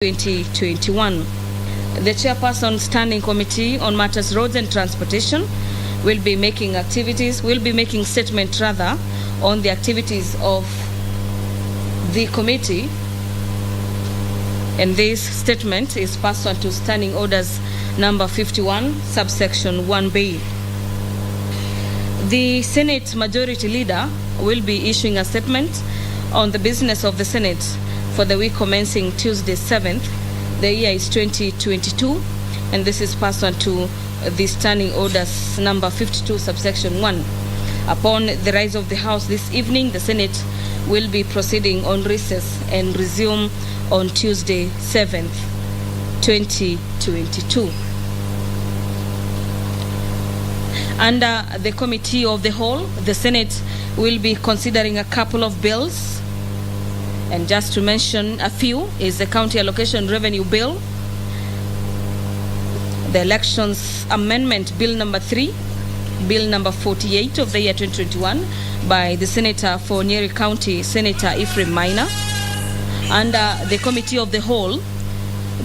2021. The Chairperson Standing Committee on Matters Roads and Transportation will be making statement on the activities of the committee, and this statement is pursuant to Standing Orders number 51, subsection 1B. The Senate Majority Leader will be issuing a statement on the business of the Senate for the week commencing Tuesday 7th. The year is 2022, and this is pursuant to the Standing Orders number 52, subsection 1. Upon the rise of the House this evening, the Senate will be proceeding on recess and resume on Tuesday 7th, 2022. Under the Committee of the Whole, the Senate will be considering a couple of bills. And just to mention a few is the County Allocation Revenue Bill, the Elections Amendment Bill number 3, Bill number 48 of the year 2021 by the Senator for Nyeri County, Senator Ephraim Maina. Under the Committee of the Whole,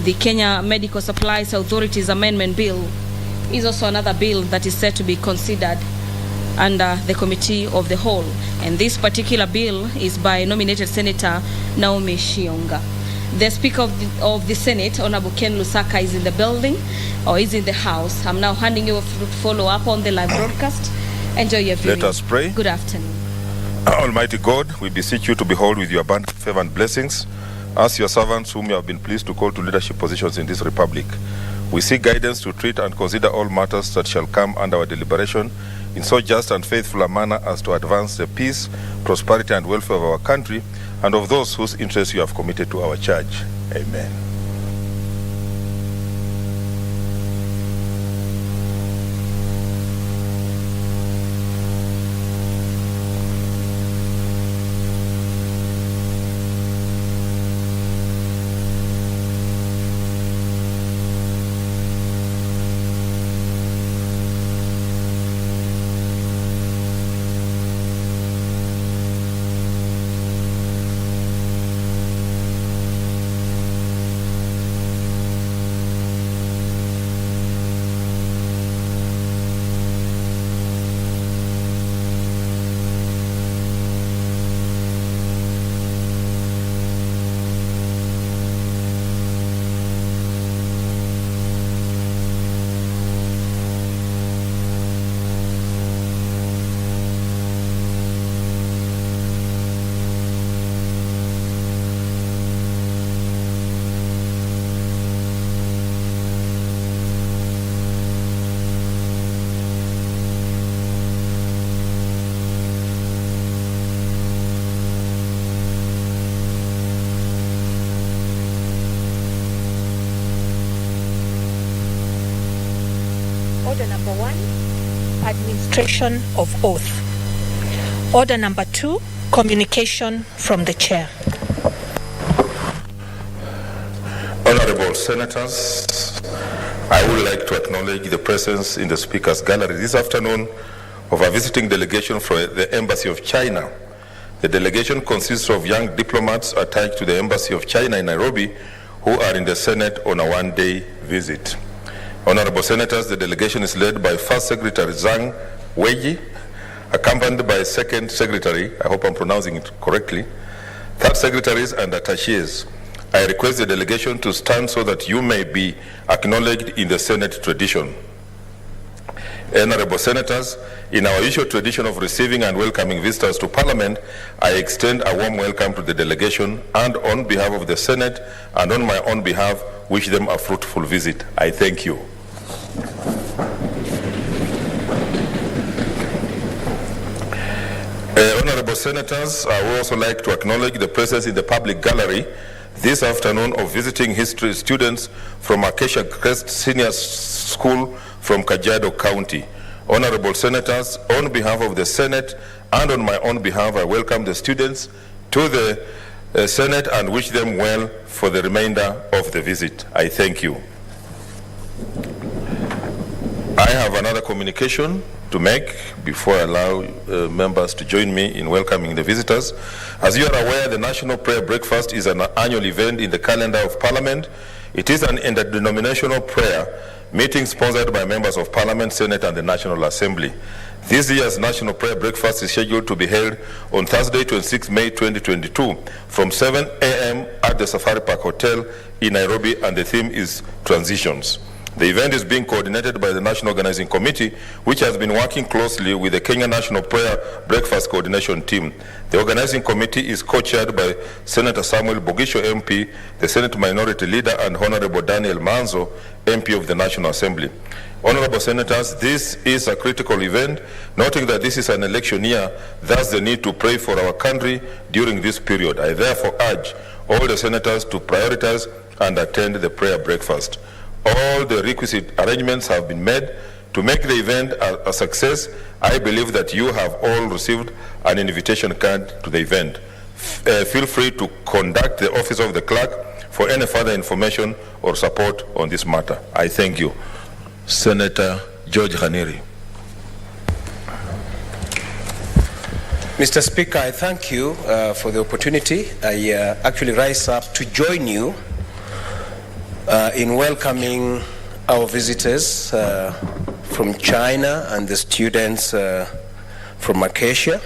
the Kenya Medical Supplies Authorities Amendment Bill is also another bill that is set to be considered under the Committee of the Whole, and this particular bill is by nominated Senator Naomi Shionga. The Speaker of the Senate, Honorable Ken Lusaka, is in the building, or is in the house. I'm now handing you a follow up on the live broadcast. Enjoy your viewing. Let us pray. Good afternoon. Almighty God, we beseech you to behold with your abundant favor and blessings as your servants whom you have been pleased to call to leadership positions in this republic. We seek guidance to treat and consider all matters that shall come under our deliberation in so just and faithful a manner as to advance the peace, prosperity, and welfare of our country and of those whose interests you have committed to our charge. Amen. Order number 1, administration of oath. Order number 2, communication from the chair. Honorable Senators, I would like to acknowledge the presence in the Speaker's Gallery this afternoon of a visiting delegation from the Embassy of China. The delegation consists of young diplomats attached to the Embassy of China in Nairobi who are in the Senate on a one-day visit. Honorable Senators, the delegation is led by First Secretary Zhang Weiji, accompanied by Second Secretary, I hope I'm pronouncing it correctly, Third Secretaries and Attachés. I request the delegation to stand so that you may be acknowledged in the Senate tradition. Honorable Senators, in our usual tradition of receiving and welcoming visitors to Parliament, I extend a warm welcome to the delegation and on behalf of the Senate and on my own behalf, wish them a fruitful visit. I thank you. Honorable Senators, I would also like to acknowledge the presence in the public gallery this afternoon of visiting history students from Acasia Crest Senior School from Kajiado County. Honorable Senators, on behalf of the Senate and on my own behalf, I welcome the students to the Senate and wish them well for the remainder of the visit. I thank you. I have another communication to make before I allow members to join me in welcoming the visitors. As you are aware, the National Prayer Breakfast is an annual event in the calendar of Parliament. It is an interdenominational prayer meeting sponsored by members of Parliament, Senate, and the National Assembly. This year's National Prayer Breakfast is scheduled to be held on Thursday, 26 May 2022 from 7 a.m. at the Safari Park Hotel in Nairobi, and the theme is Transitions. The event is being coordinated by the National Organizing Committee, which has been working closely with the Kenya National Prayer Breakfast Coordination Team. The Organizing Committee is co-chaired by Senator Samuel Bogisho MP, the Senate Minority Leader, and Honorable Daniel Manzo, MP of the National Assembly. Honorable Senators, this is a critical event, noting that this is an election year, thus the need to pray for our country during this period. I therefore urge all the senators to prioritize and attend the prayer breakfast. All the requisite arrangements have been made to make the event a success. I believe that you have all received an invitation card to the event. Feel free to contact the office of the clerk for any further information or support on this matter. I thank you. Senator George Haniri. Mr. Speaker, I thank you for the opportunity. I actually rise up to join you in welcoming our visitors from China and the students from Acasia.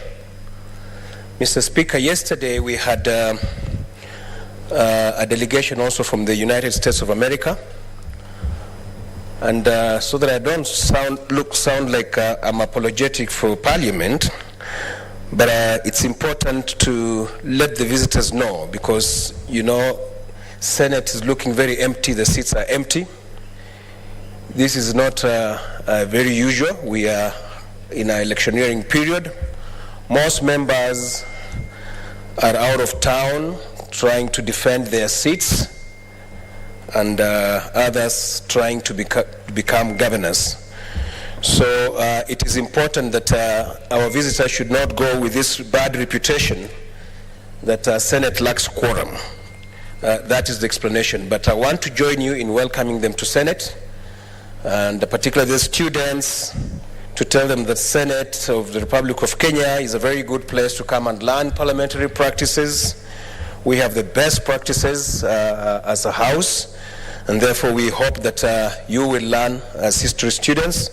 Mr. Speaker, yesterday we had a delegation also from the United States of America. And so that I don't sound like I'm apologetic for Parliament, but it's important to let the visitors know, because, you know, Senate is looking very empty, the seats are empty. This is not very usual. We are in an electioneering period. Most members are out of town trying to defend their seats, and others trying to become governors. So it is important that our visitors should not go with this bad reputation that Senate lacks quorum. That is the explanation. But I want to join you in welcoming them to Senate, and particularly the students, to tell them that Senate of the Republic of Kenya is a very good place to come and learn parliamentary practices. We have the best practices as a house, and therefore we hope that you will learn as history students.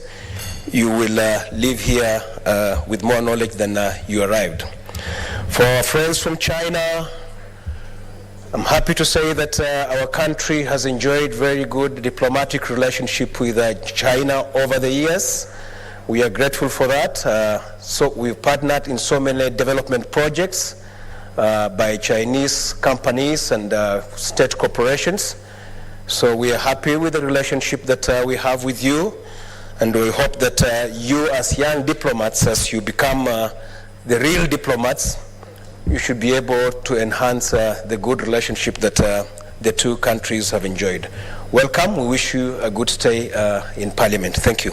You will leave here with more knowledge than you arrived. For our friends from China, I'm happy to say that our country has enjoyed very good diplomatic relationship with China over the years. We are grateful for that. So we've partnered in so many development projects by Chinese companies and state corporations. So we are happy with the relationship that we have with you, and we hope that you as young diplomats, as you become the real diplomats, you should be able to enhance the good relationship that the two countries have enjoyed. Welcome. We wish you a good stay in Parliament. Thank you.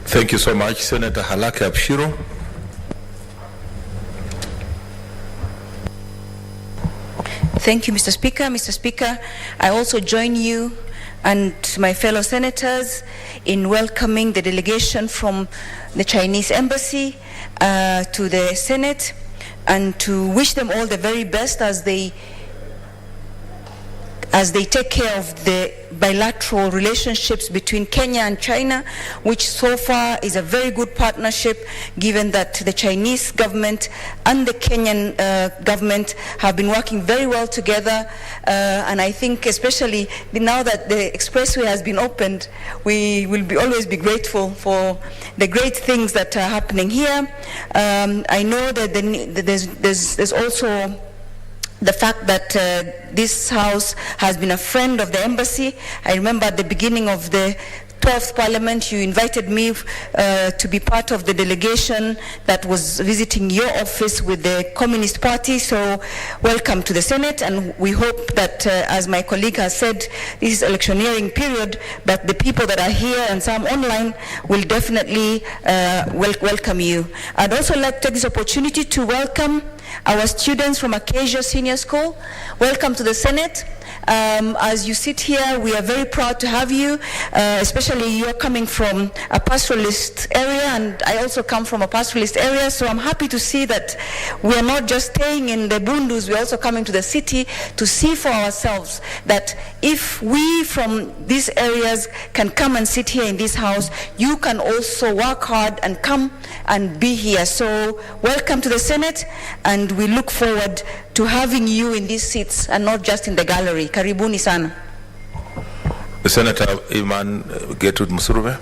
Thank you so much, Senator Halake Abshiro. Thank you, Mr. Speaker. Mr. Speaker, I also join you and my fellow senators in welcoming the delegation from the Chinese embassy to the Senate, and to wish them all the very best as they take care of the bilateral relationships between Kenya and China, which so far is a very good partnership, given that the Chinese government and the Kenyan government have been working very well together. And I think especially now that the expressway has been opened, we will always be grateful for the great things that are happening here. I know that there's also the fact that this house has been a friend of the embassy. I remember at the beginning of the 12th Parliament, you invited me to be part of the delegation that was visiting your office with the Communist Party. So welcome to the Senate, and we hope that, as my colleague has said, this is electioneering period, but the people that are here and some online will definitely welcome you. I'd also like to take this opportunity to welcome our students from Acasia Senior School. Welcome to the Senate. As you sit here, we are very proud to have you, especially you're coming from a pastoralist area, and I also come from a pastoralist area, so I'm happy to see that we are not just staying in the Bundus, we're also coming to the city to see for ourselves that if we from these areas can come and sit here in this house, you can also work hard and come and be here. So welcome to the Senate, and we look forward to having you in these seats and not just in the gallery. Karibuni sana. Senator Iman Gertrude Musurube.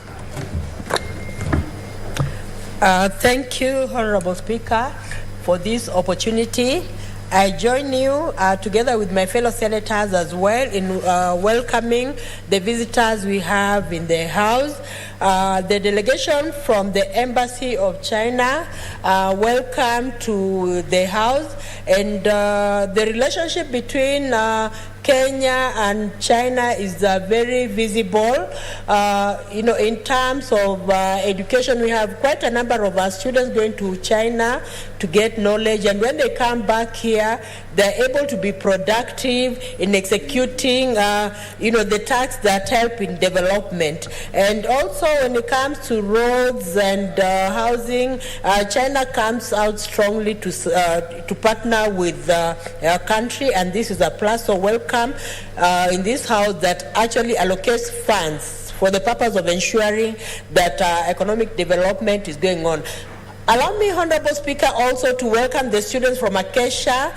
Thank you, Honorable Speaker, for this opportunity. I join you together with my fellow senators as well in welcoming the visitors we have in the House. The delegation from the Embassy of China, welcome to the House. And the relationship between Kenya and China is very visible. In terms of education, we have quite a number of our students going to China to get knowledge, and when they come back here, they're able to be productive in executing, the tasks that help in development. And also, when it comes to roads and housing, China comes out strongly to partner with our country, and this is a plus. So welcome in this House that actually allocates funds for the purpose of ensuring that economic development is going on. Allow me, Honorable Speaker, also to welcome the students from Acasia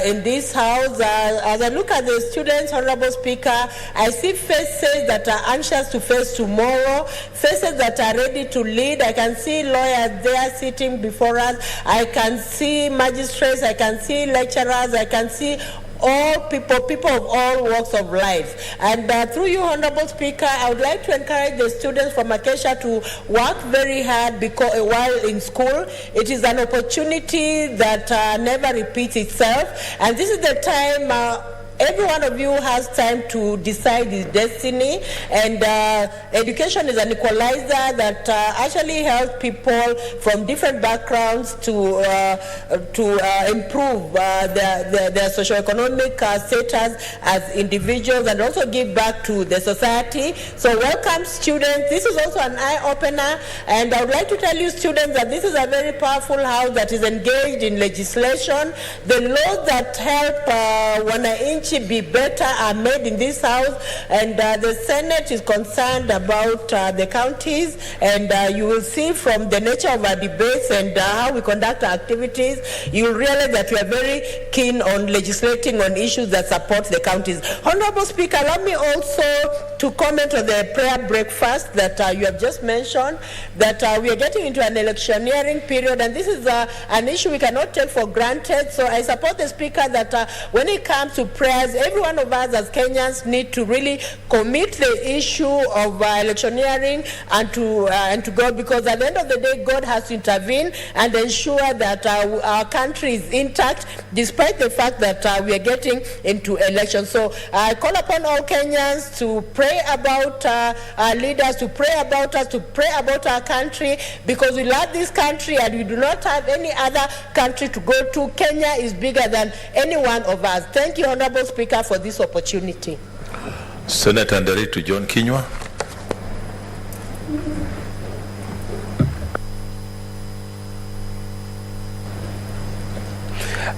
in this House. As I look at the students, Honorable Speaker, I see faces that are anxious to face tomorrow, faces that are ready to lead. I can see lawyers there sitting before us. I can see magistrates. I can see lecturers. I can see all people of all walks of life. And through you, Honorable Speaker, I would like to encourage the students from Acasia to work very hard because while in school, it is an opportunity that never repeats itself. And this is the time every one of you has time to decide his destiny, and education is an equalizer that actually helps people from different backgrounds to improve their socioeconomic status as individuals and also give back to the society. So welcome, students. This is also an eye-opener, and I would like to tell you, students, that this is a very powerful house that is engaged in legislation. The laws that help wananchi be better are made in this House, and the Senate is concerned about the counties, and you will see from the nature of our debates and how we conduct our activities, you will realize that we are very keen on legislating on issues that support the counties. Honorable Speaker, allow me also to comment on the prayer breakfast that you have just mentioned, that we are getting into an electioneering period, and this is an issue we cannot take for granted. So I support the Speaker that when it comes to prayers, every one of us as Kenyans need to really commit the issue of electioneering and to God, because at the end of the day, God has to intervene and ensure that our country is intact, despite the fact that we are getting into elections. So I call upon all Kenyans to pray about our leaders, to pray about us, to pray about our country, because we love this country and we do not have any other country to go to. Kenya is bigger than any one of us. Thank you, Honorable Speaker, for this opportunity. Senator Nderitu John Kinyua.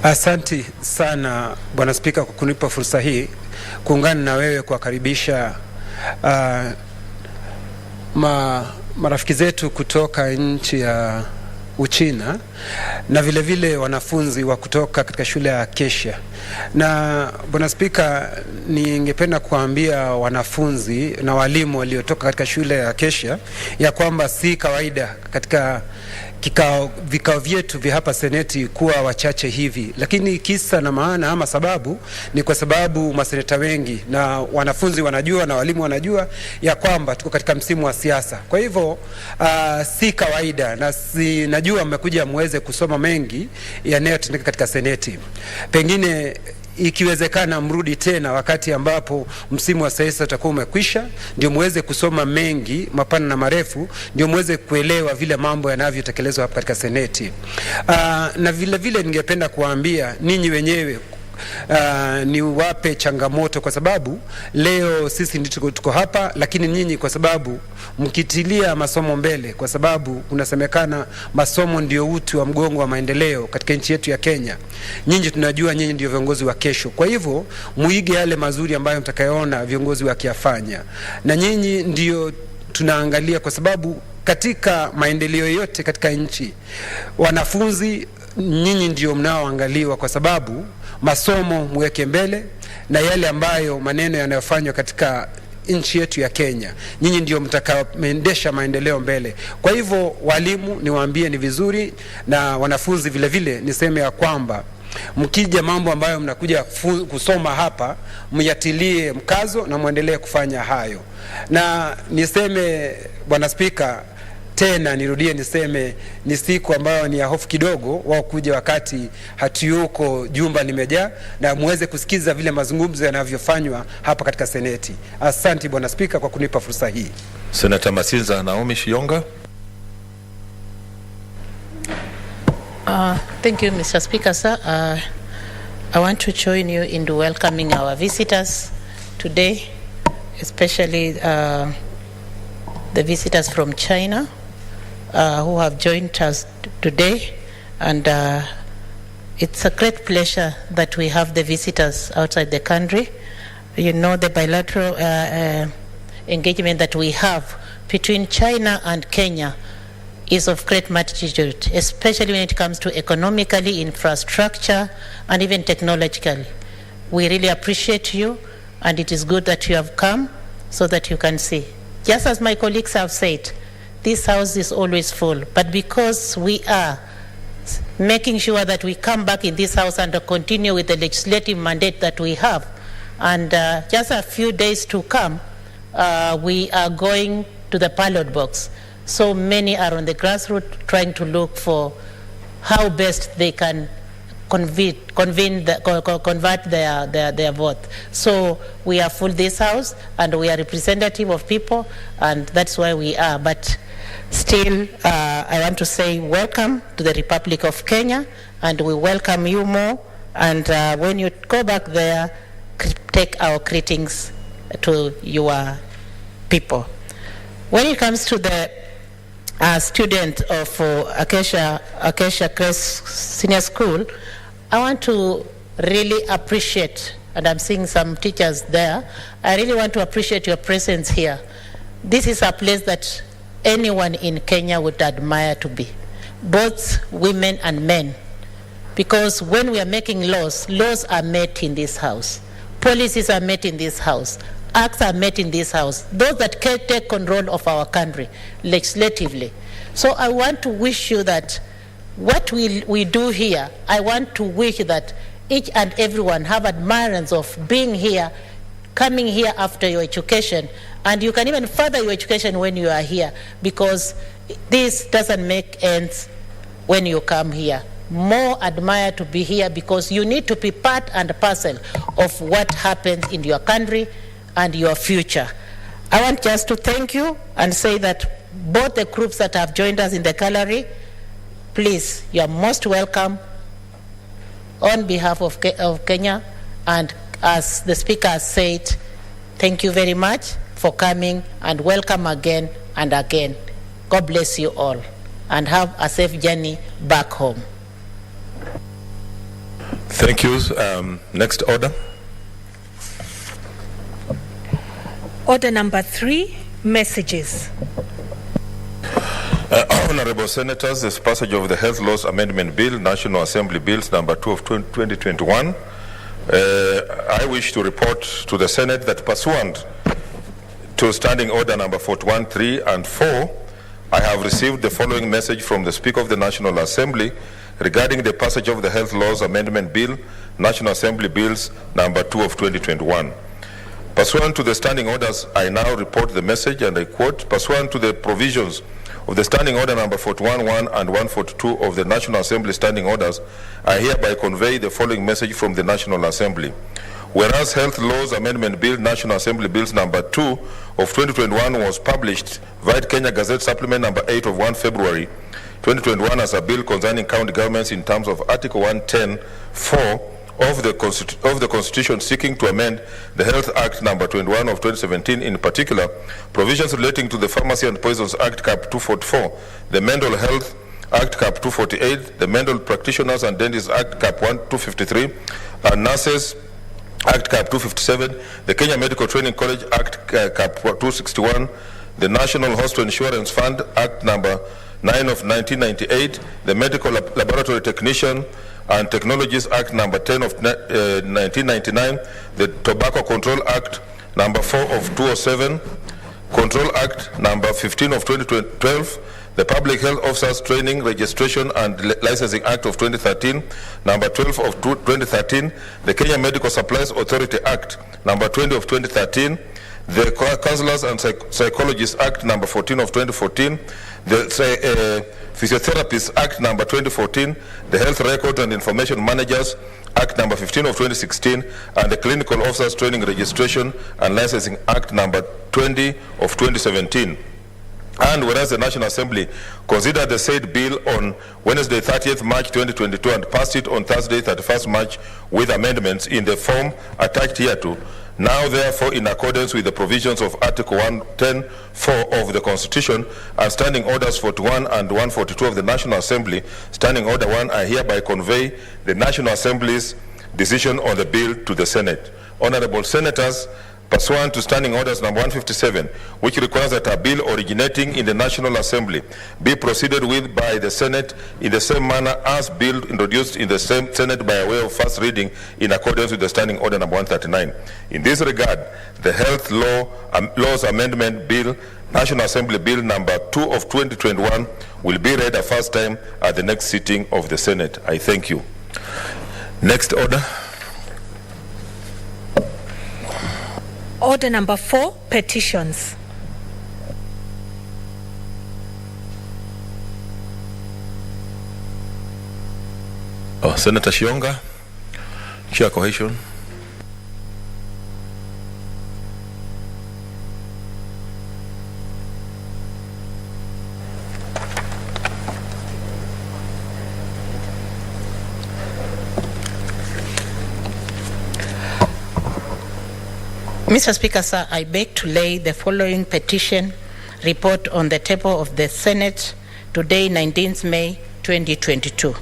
Asante sana Bwana Spika kwa kunipa fursa hii kuungana na wewe kuwakaribisha marafiki zetu kutoka nchi ya Uchina na vile vile wanafunzi wa kutoka katika shule ya Acasia. Na Bwana Spika, ningependa kuambia wanafunzi na walimu waliotoka katika shule ya Acasia ya kwamba si kawaida katika vikao vyetu vya hapa Seneti kuwa wachache hivi, lakini kisa na maana ama sababu ni kwa sababu maseneta wengi na wanafunzi wanajua na walimu wanajua ya kwamba tuko katika msimu wa siasa. Kwa hivyo si kawaida, na najua mmekuja muweze kusoma mengi yanayotendeka katika Seneti. Pengine ikiwezekana mrudi tena wakati ambapo msimu wa siasa utakuwa umekwisha, ndio muweze kusoma mengi mapana na marefu, ndio muweze kuelewa vile mambo yanavyotekelezwa hapa katika Seneti. Na vile vile ningependa kuambia ninyi wenyewe niwape changamoto, kwa sababu leo sisi ndio tuko hapa, lakini nyinyi kwa sababu mkitilia masomo mbele, kwa sababu unasemekana masomo ndio uti wa mgongo wa maendeleo katika nchi yetu ya Kenya. Nyinyi tunajua nyinyi ndio viongozi wa kesho. Kwa hivyo muige yale mazuri ambayo mtakayoona viongozi wakiyafanya, na nyinyi ndio tunaangalia, kwa sababu katika maendeleo yote katika nchi, wanafunzi nyinyi ndio mnaoangaliwa, kwa sababu masomo muweke mbele, na yale ambayo maneno yanayofanywa katika nchi yetu ya Kenya, nyinyi ndio mtakaoendesha maendeleo mbele. Kwa hivyo walimu, niwaambie ni vizuri, na wanafunzi vile vile niseme ya kwamba mkija mambo ambayo mnakuja kusoma hapa, myatilie mkazo na muendelee kufanya hayo. Na niseme Bwana Spika, tena nirudie niseme, ni siku ambayo ni ya hofu kidogo wao kuja wakati hatuyuko jumba limejaa, na muweze kusikiza vile mazungumzo yanavyofanywa hapa katika Seneti. Asante Bwana Spika kwa kunipa fursa hii. Senator Masinza Naomi Shionga. Thank you, Mr. Speaker, sir. I want to join you in welcoming our visitors today, especially the visitors from China who have joined us today. And it's a great pleasure that we have the visitors outside the country. You know, the bilateral engagement that we have between China and Kenya is of great magnitude, especially when it comes to economically, infrastructure, and even technologically. We really appreciate you, and it is good that you have come so that you can see. Just as my colleagues have said, this house is always full, but because we are making sure that we come back in this house and continue with the legislative mandate that we have, and just a few days to come, we are going to the ballot box. So many are on the grassroots trying to look for how best they can convert their vote. So we are full this house, and we are representative of people, and that's why we are. But still, I want to say welcome to the Republic of Kenya, and we welcome you more. And when you go back there, take our greetings to your people. When it comes to the student of Acasia Crest Senior School, I want to really appreciate, and I'm seeing some teachers there, I really want to appreciate your presence here. This is a place that anyone in Kenya would admire to be, both women and men, because when we are making laws, laws are made in this house, policies are made in this house, acts are made in this house, those that can take control of our country legislatively. So I want to wish you that what we do here, I want to wish that each and everyone have admirance of being here, coming here after your education, and you can even further your education when you are here, because this doesn't make ends when you come here. More admire to be here, because you need to be part and parcel of what happens in your country and your future. I want just to thank you and say that both the groups that have joined us in the gallery, please, you are most welcome on behalf of Kenya. And as the speaker has said, thank you very much for coming, and welcome again and again. God bless you all, and have a safe journey back home. Thank you. Next order. Order number 3, messages. Honorable Senators, this passage of the Health Laws Amendment Bill, National Assembly Bills number 2 of 2021, I wish to report to the Senate that pursuant to Standing Order number 41, 3 and 4, I have received the following message from the Speaker of the National Assembly regarding the passage of the Health Laws Amendment Bill, National Assembly Bills number 2 of 2021. Pursuant to the standing orders, I now report the message, and I quote, pursuant to the provisions of the Standing Order number 41.1 and 142 of the National Assembly Standing Orders, I hereby convey the following message from the National Assembly. Whereas Health Laws Amendment Bill, National Assembly Bills number 2 of 2021 was published via Kenya Gazette Supplement number 8 of 1 February 2021 as a bill concerning county governments in terms of Article 110(4) of the Constitution seeking to amend the Health Act number 21 of 2017, in particular, provisions relating to the Pharmacy and Poisons Act Cap 244, the Mental Health Act Cap 248, the Mental Practitioners and Dentists Act Cap 253, and Nurses Act Cap 257, the Kenya Medical Training College Act Cap 261, the National Hospital Insurance Fund Act number 9 of 1998, the Medical Laboratory Technician and Technologies Act number 10 of 1999, the Tobacco Control Act number 4 of 2007, Control Act number 15 of 2012, the Public Health Officers Training, Registration and Licensing Act of 2013, number 12 of 2013, the Kenya Medical Supplies Authority Act number 20 of 2013, the Counselors and Psychologists Act number 14 of 2014, the Physiotherapists Act number 2014, the Health Record and Information Managers Act number 15 of 2016, and the Clinical Officers Training, Registration and Licensing Act number 20 of 2017. And whereas the National Assembly considered the said bill on Wednesday, 30th March 2022 and passed it on Thursday, 31st March with amendments in the form attached hereto, now therefore in accordance with the provisions of Article 110(4) of the Constitution and Standing Orders 41 and 142 of the National Assembly, Standing Order 1, I hereby convey the National Assembly's decision on the bill to the Senate. Honorable Senators, pursuant to Standing Orders number 157, which requires that a bill originating in the National Assembly be proceeded with by the Senate in the same manner as bill introduced in the same Senate by way of first reading in accordance with the Standing Order number 139. In this regard, the Health Laws Amendment Bill, National Assembly Bill number 2 of 2021 will be read a first time at the next sitting of the Senate. I thank you. Next order. Order number 4, petitions. Senator Shionga, Chair Cohesion. Mr. Speaker, sir, I beg to lay the following petition report on the table of the Senate today, 19th May 2022.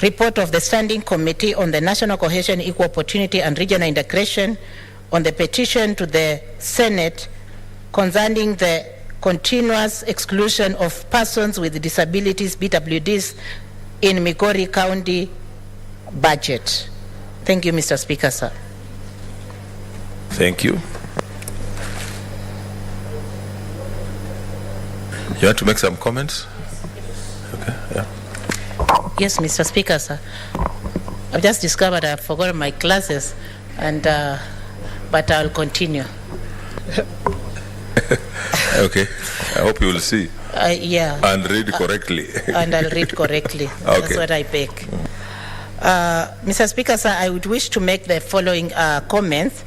Report of the Standing Committee on the National Cohesion, Equal Opportunity and Regional Integration on the petition to the Senate concerning the continuous exclusion of persons with disabilities, BWDs, in Migori County budget. Thank you, Mr. Speaker, sir. Thank you. You want to make some comments? Okay, yeah. Yes, Mr. Speaker, sir. I've just discovered I've forgotten my glasses, and but I'll continue. Okay. I hope you will see. Yeah. And read correctly. And I'll read correctly. Okay. That's what I beg. Mr. Speaker, sir, I would wish to make the following comments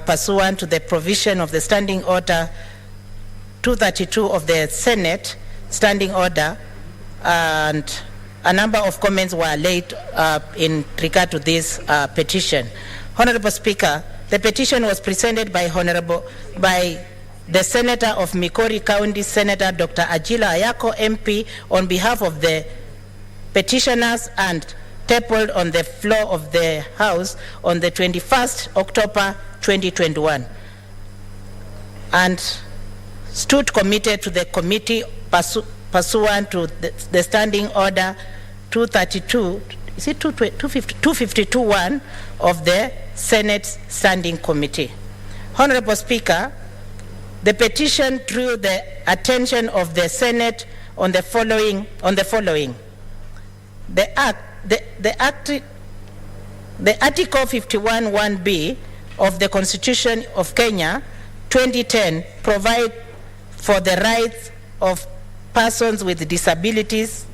pursuant to the provision of the Standing Order 232 of the Senate Standing Order, and a number of comments were laid in regard to this petition. Honorable Speaker, the petition was presented by the Senator of Migori County, Senator Dr. Ajila Ayako, MP, on behalf of the petitioners and tabled on the floor of the House on the 21st October 2021, and stood committed to the committee pursuant to the Standing Order 232, is it 252.1 of the Senate Standing Committee. Honorable Speaker, the petition drew the attention of the Senate on the following. The Article 51(1)(b) of the Constitution of Kenya 2010 provide for the rights of persons with disabilities.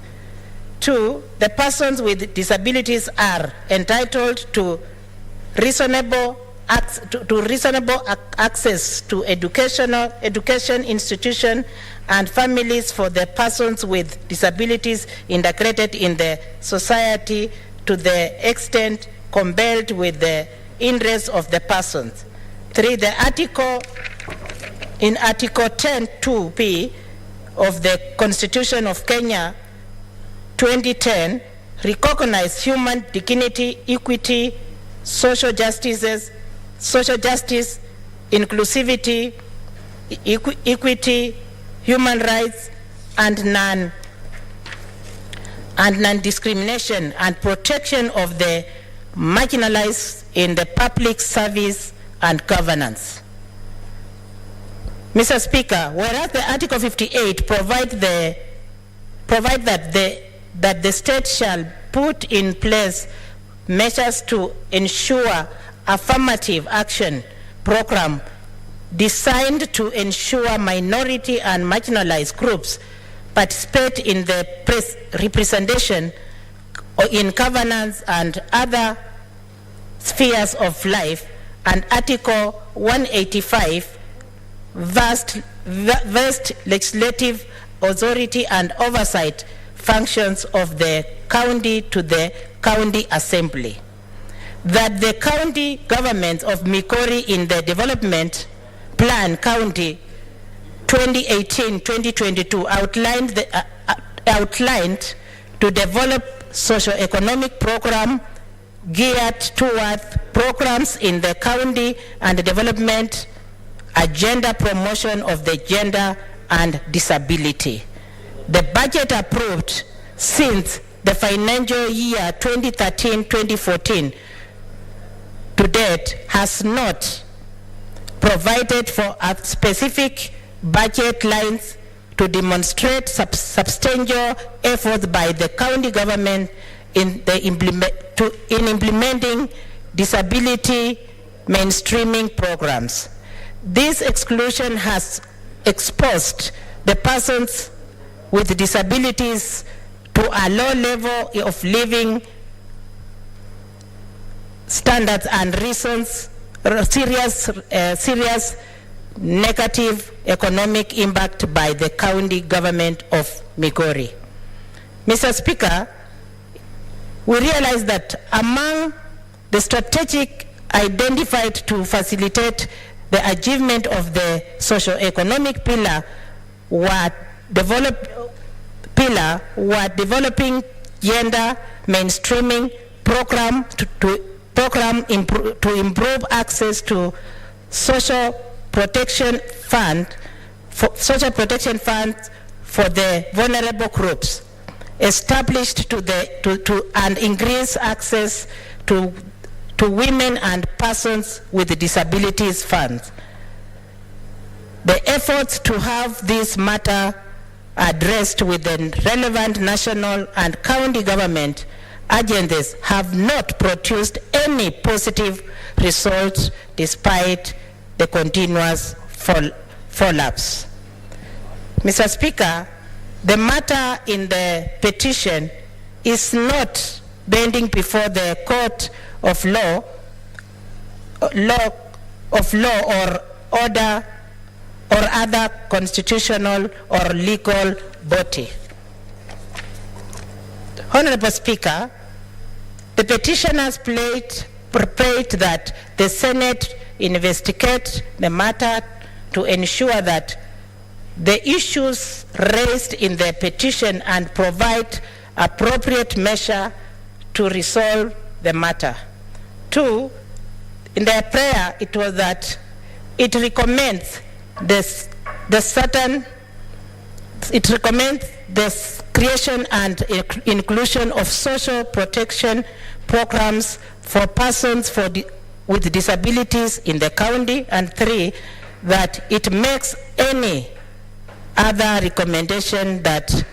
2, the persons with disabilities are entitled to reasonable access to education institution and families for the persons with disabilities integrated in the society to the extent compelled with the interests of the persons. 3. In Article 10(2)(b) of the Constitution of Kenya 2010 recognize human dignity, equity, social justice, inclusivity, equity, human rights, and non-discrimination and protection of the marginalized in the public service and governance. Mr. Speaker, whereas the Article 58 provide that the state shall put in place measures to ensure affirmative action program designed to ensure minority and marginalized groups participate in the representation in governance and other spheres of life, and Article 185 vast legislative authority and oversight functions of the county to the county assembly. That the county government of Migori in the development plan county 2018-2022 outlined to develop socio-economic program geared toward programs in the county and the development agenda promotion of the gender and disability. The budget approved since the financial year 2013-2014 to date has not provided for a specific budget lines to demonstrate substantial efforts by the county government in implementing disability mainstreaming programs. This exclusion has exposed the persons with disabilities to a low level of living standards and reasons serious negative economic impact by the county government of Migori. Mr. Speaker, we realize that among the strategic identified to facilitate the achievement of the socio-economic pillar were developing gender mainstreaming program to improve access to social protection funds for the vulnerable groups, established and increase access to women and persons with disabilities funds. The efforts to have this matter addressed with the relevant national and county government agencies have not produced any positive results despite the continuous follow-ups. Mr. Speaker, the matter in the petition is not pending before the court of law or order or other constitutional or legal body. Honorable Speaker, the petitioners prayed that the Senate investigate the matter to ensure that the issues raised in the petition and provide appropriate measure to resolve the matter. 2, in their prayer, it was that it recommends the creation and inclusion of social protection programs for persons with disabilities in the county, and 3, that it makes any other recommendation that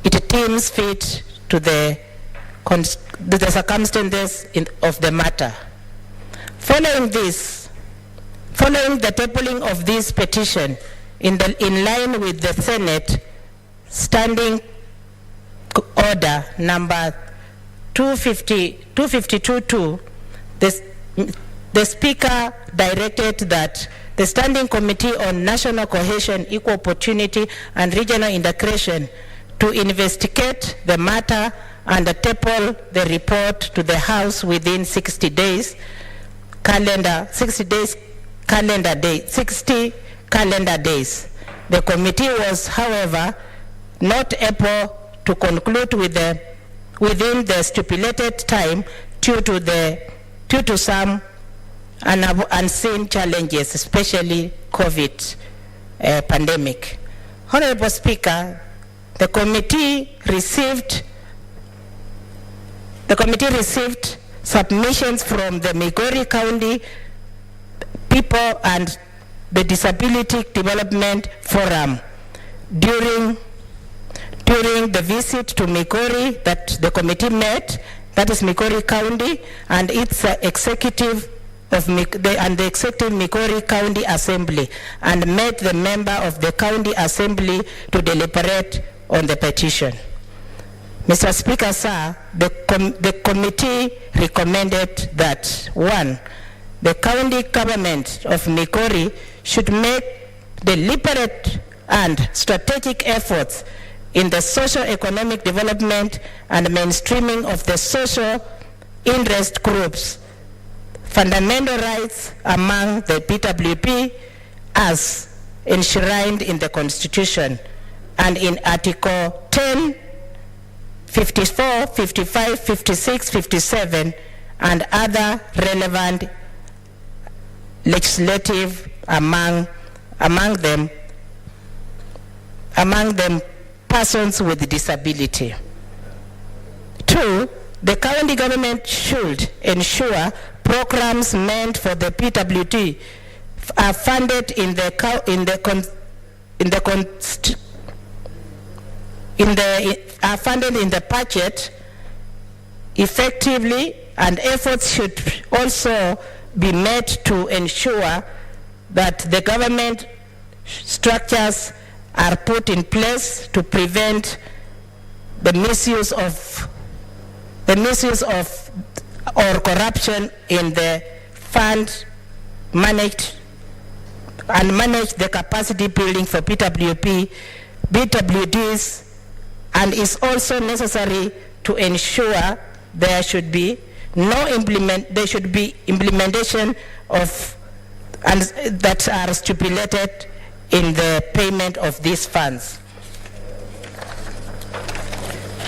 it deems fit to the circumstances of the matter. Following the tabling of this petition in line with the Senate Standing Order number 252-2, the Speaker directed that the Standing Committee on National Cohesion, Equal Opportunity and Regional Integration to investigate the matter and table the report to the House within 60 days calendar days. The committee was, however, not able to conclude within the stipulated time due to some unseen challenges, especially COVID pandemic. Honorable Speaker, the committee received submissions from the Migori County People and the Disability Development Forum during the visit to Migori that the committee met, that is Migori County, and its executive and the executive Migori County Assembly, and met the member of the County Assembly to deliberate on the petition. Mr. Speaker, sir, the committee recommended that, 1, the county government of Migori should make deliberate and strategic efforts in the socio-economic development and mainstreaming of the social interest groups, fundamental rights among the PWP as enshrined in the Constitution and in Article 10, 54, 55, 56, 57, and other relevant legislative among them persons with disability. 2, the county government should ensure programs meant for the PWT are funded in the budget effectively, and efforts should also be made to ensure that the government structures are put in place to prevent the misuse of or corruption in the fund manage the capacity building for PWDs, and is also necessary to ensure there should be implementation of and that are stipulated in the payment of these funds.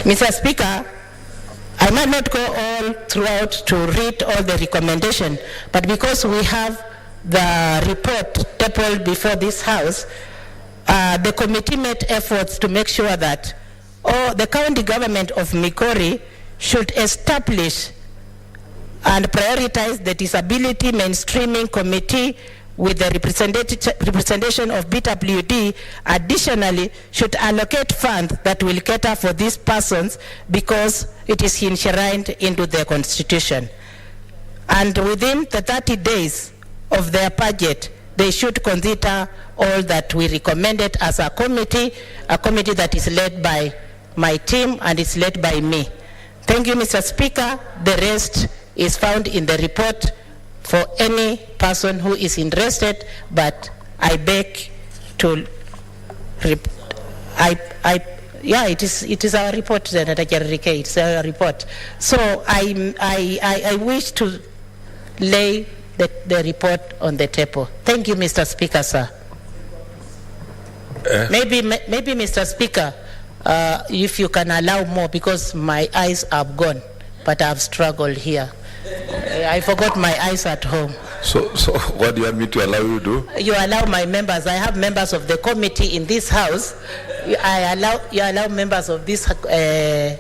Mr. Speaker, I might not go all throughout to read all the recommendation, but because we have the report tabled before this House, the committee made efforts to make sure that the county government of Migori should establish and prioritize the Disability Mainstreaming Committee with the representation of BWD. Additionally, should allocate funds that will cater for these persons because it is enshrined into the Constitution. And within the 30 days of their budget, they should consider all that we recommended as a committee that is led by my team and is led by me. Thank you, Mr. Speaker. The rest is found in the report for any person who is interested, but I beg to, it is our report, Senator Jarrike, it's our report. So I wish to lay the report on the table. Thank you, Mr. Speaker, sir. Maybe, Mr. Speaker, if you can allow more, because my eyes have gone, but I've struggled here. I forgot my eyes at home. So what do you want me to allow you to do? You allow my members. I have members of the committee in this House. You allow members of this the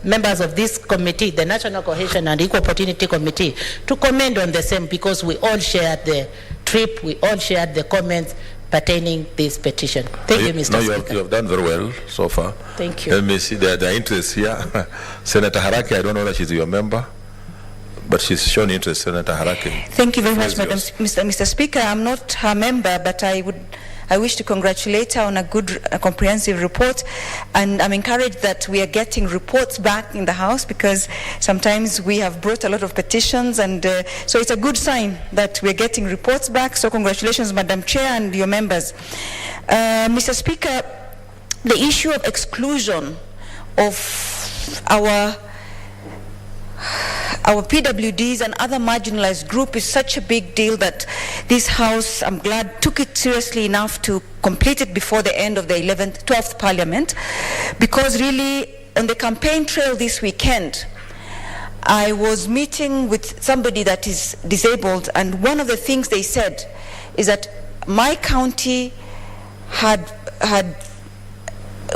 members of this committee, the National Cohesion and Equal Opportunity Committee, to comment on the same, because we all shared the trip, we all shared the comments pertaining this petition. Thank you, Mr. Speaker. You have done very well so far. Thank you. Let me see the interest here. Senator Harake, I don't know that she's your member, but she's shown interest, Senator Harake. Thank you very much, Mr. Speaker. I'm not her member, but I wish to congratulate her on a good, comprehensive report, and I'm encouraged that we are getting reports back in the House, because sometimes we have brought a lot of petitions, and so it's a good sign that we're getting reports back. So congratulations, Madam Chair, and your members. Mr. Speaker, the issue of exclusion of our PWDs and other marginalized group is such a big deal that this House, I'm glad, took it seriously enough to complete it before the end of the 12th Parliament, because really on the campaign trail this weekend, I was meeting with somebody that is disabled, and one of the things they said is that my county had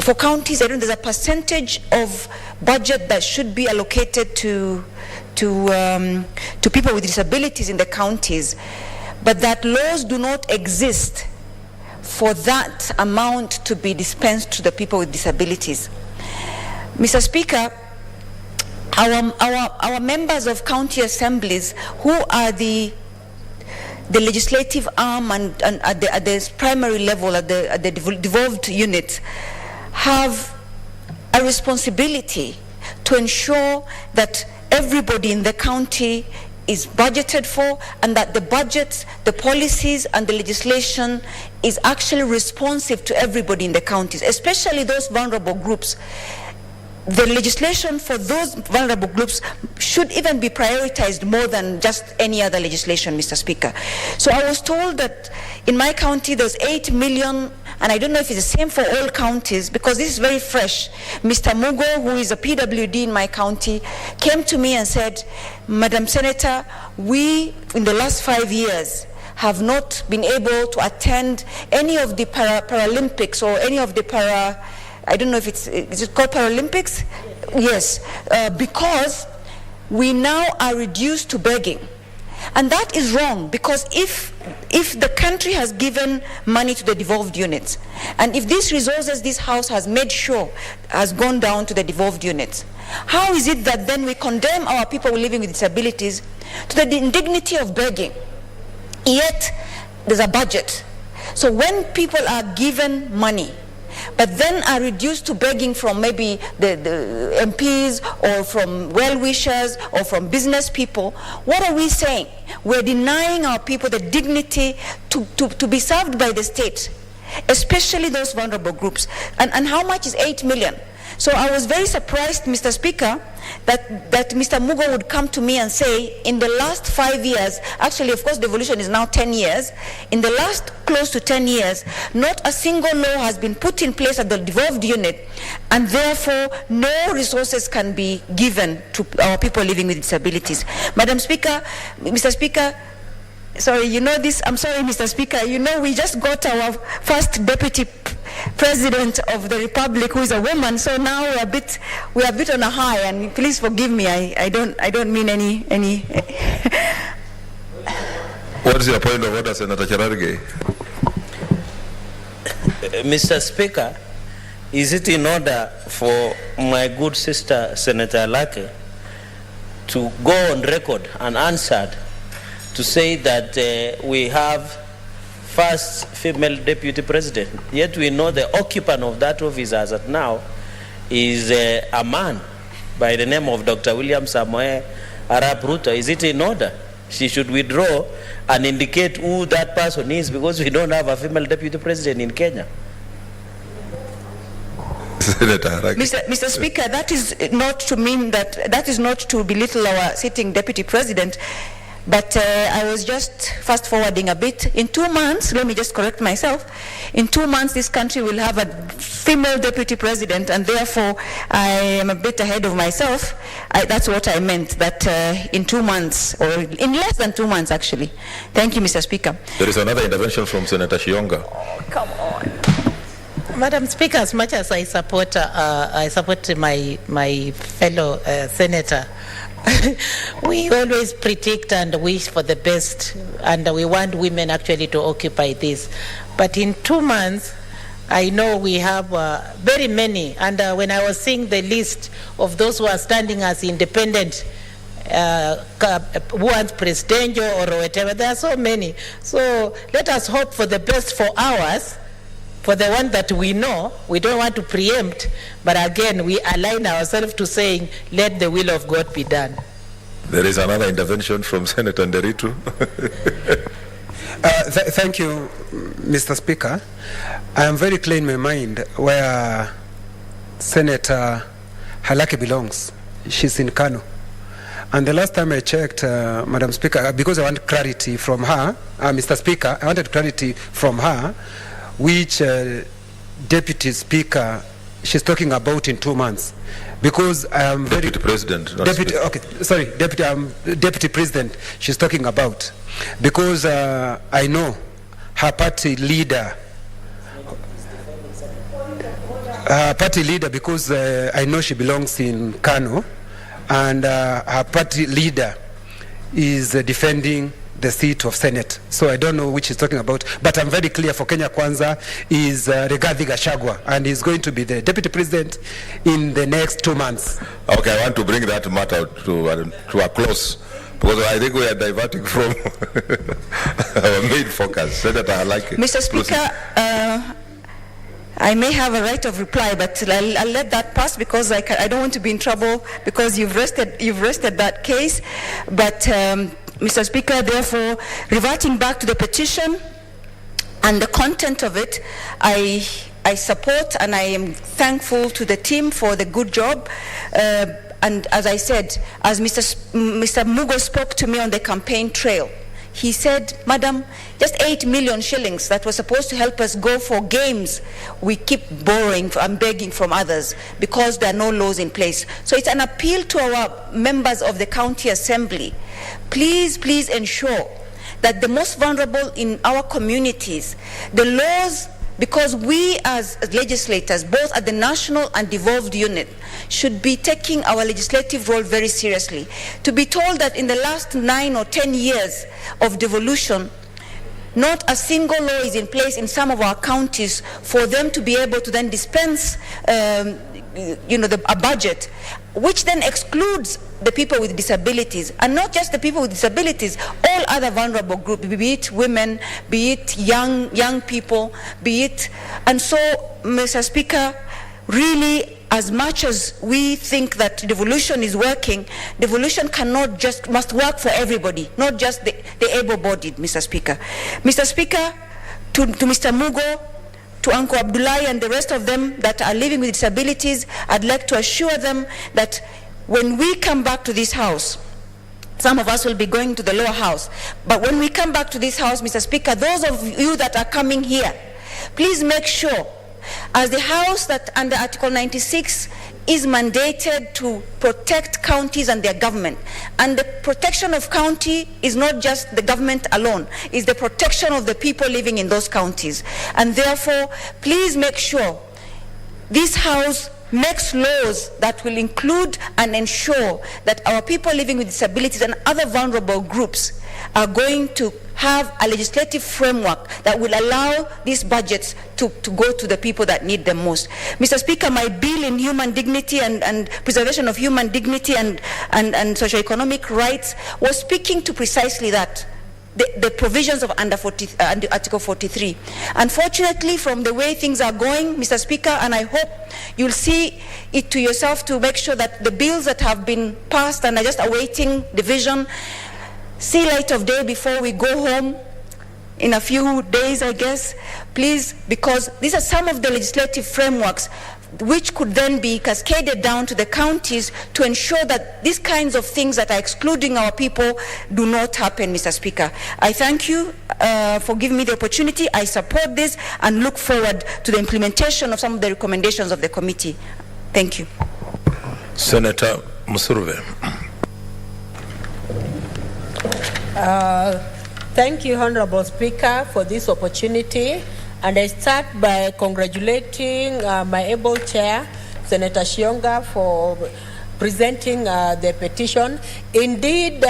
for counties, I don't know, there's a percentage of budget that should be allocated to people with disabilities in the counties, but that laws do not exist for that amount to be dispensed to the people with disabilities. Mr. Speaker, our members of county assemblies, who are the legislative arm and at the primary level, at the devolved unit, have a responsibility to ensure that everybody in the county is budgeted for, and that the budgets, the policies, and the legislation is actually responsive to everybody in the counties, especially those vulnerable groups. The legislation for those vulnerable groups should even be prioritized more than just any other legislation, Mr. Speaker. So I was told that in my county there's 8 million, and I don't know if it's the same for all counties, because this is very fresh. Mr. Mugo, who is a PWD in my county, came to me and said, Madam Senator, we in the last 5 years have not been able to attend any of the Paralympics or any of the I don't know if is it called Paralympics? Yes, because we now are reduced to begging. And that is wrong, because if the country has given money to the devolved units, and if these resources this House has made sure has gone down to the devolved units, how is it that then we condemn our people living with disabilities to the indignity of begging? Yet there's a budget. So when people are given money, but then are reduced to begging from maybe the MPs or from well-wishers or from business people, what are we saying? We're denying our people the dignity to be served by the state, especially those vulnerable groups. And how much is 8 million? So I was very surprised, Mr. Speaker, that Mr. Mugo would come to me and say, in the last 5 years, actually, of course, devolution is now 10 years, in the last close to 10 years, not a single law has been put in place at the devolved unit, and therefore no resources can be given to our people living with disabilities. Madam Speaker, Mr. Speaker, sorry, you know this, I'm sorry, Mr. Speaker, you know we just got our first deputy president of the Republic, who is a woman, so now we're a bit on a high, and please forgive me, I don't mean any What is your point of order, Senator Cherargei? Mr. Speaker, is it in order for my good sister, Senator Lake, to go on record and answered to say that we have first female deputy president, yet we know the occupant of that office as at now is a man by the name of Dr. William Samoei Arap Ruto? Is it in order she should withdraw and indicate who that person is, because we don't have a female deputy president in Kenya? Mr. Speaker, that is not to mean that is not to belittle our sitting deputy president. But I was just fast forwarding a bit. In 2 months, let me just correct myself, in 2 months this country will have a female deputy president, and therefore I am a bit ahead of myself. That's what I meant, that in 2 months, or in less than 2 months actually. Thank you, Mr. Speaker. There is another intervention from Senator Shionga. Oh, come on. Madam Speaker, as much as I support my fellow senator, we always predict and wish for the best, and we want women actually to occupy this. But in 2 months, I know we have very many, and when I was seeing the list of those who are standing as independent, who want presidential or whatever, there are so many. So let us hope for the best for ours, for the one that we know. We don't want to preempt, but again, we align ourselves to saying, let the will of God be done. There is another intervention from Senator Nderitu. Thank you, Mr. Speaker. I am very clear in my mind where Senator Halake belongs. She's in Kano. And the last time I checked, Madam Speaker, because I want clarity from her, Mr. Speaker, I wanted clarity from her, which Deputy Speaker she's talking about in 2 months. Because I am Deputy President. Deputy President she's talking about. Because I know her party leader, because I know she belongs in Kano, and her party leader is defending the seat of Senate. So I don't know which he's talking about, but I'm very clear for Kenya Kwanza is Rigathi Gachagua, and he's going to be the Deputy President in the next 2 months. Okay, I want to bring that matter to a close, because I think we are diverting from our main focus. Senator Halake. Mr. Speaker, I may have a right of reply, but I'll let that pass because I don't want to be in trouble because you've rested that case. But Mr. Speaker, therefore, reverting back to the petition and the content of it, I support and I am thankful to the team for the good job. And as I said, as Mr. Mugo spoke to me on the campaign trail, he said, Madam, just 8 million shillings that was supposed to help us go for games, we keep borrowing and begging from others because there are no laws in place. So it's an appeal to our members of the county assembly. Please ensure that the most vulnerable in our communities, the laws, because we as legislators, both at the national and devolved unit, should be taking our legislative role very seriously. To be told that in the last 9 or 10 years of devolution, not a single law is in place in some of our counties for them to be able to then dispense a budget, which then excludes the people with disabilities, and not just the people with disabilities, all other vulnerable groups, be it women, be it young people, be it. And so, Mr. Speaker, really, as much as we think that devolution is working, devolution must work for everybody, not just the able-bodied, Mr. Speaker. Mr. Speaker, to Mr. Mugo, to Uncle Abdullahi and the rest of them that are living with disabilities, I'd like to assure them that when we come back to this house, some of us will be going to the lower house, but when we come back to this house, Mr. Speaker, those of you that are coming here, please make sure, as the House that under Article 96 is mandated to protect counties and their government. And the protection of county is not just the government alone, it's the protection of the people living in those counties. And therefore, please make sure this House makes laws that will include and ensure that our people living with disabilities and other vulnerable groups are going to have a legislative framework that will allow these budgets to go to the people that need them most. Mr. Speaker, my bill in human dignity and preservation of human dignity and socioeconomic rights was speaking to precisely that. The provisions of under Article 43. Unfortunately, from the way things are going, Mr. Speaker, and I hope you'll see it to yourself to make sure that the bills that have been passed and are just awaiting division see light of day before we go home in a few days, I guess, please, because these are some of the legislative frameworks which could then be cascaded down to the counties to ensure that these kinds of things that are excluding our people do not happen, Mr. Speaker. I thank you for giving me the opportunity. I support this and look forward to the implementation of some of the recommendations of the committee. Thank you. Senator Musurve. Thank you, Honorable Speaker, for this opportunity. And I start by congratulating my able chair, Senator Shionga, for presenting the petition. Indeed,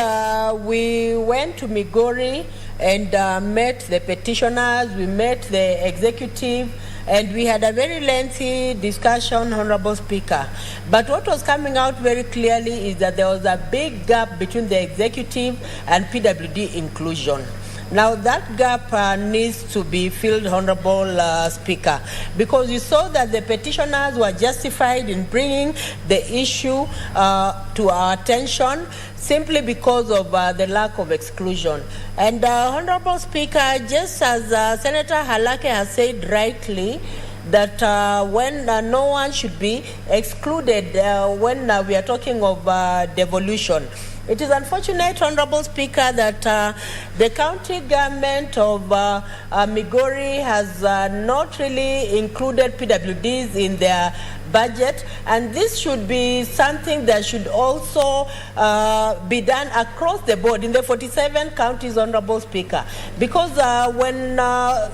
we went to Migori and met the petitioners, we met the executive, and we had a very lengthy discussion, Honorable Speaker. But what was coming out very clearly is that there was a big gap between the executive and PWD inclusion. Now that gap needs to be filled, Honorable Speaker, because we saw that the petitioners were justified in bringing the issue to our attention simply because of the lack of exclusion. And Honorable Speaker, just as Senator Halake has said rightly, that when no one should be excluded when we are talking of devolution. It is unfortunate, Honorable Speaker, that the county government of Migori has not really included PWDs in their budget, and this should be something that should also be done across the board in the 47 counties, Honorable Speaker, because when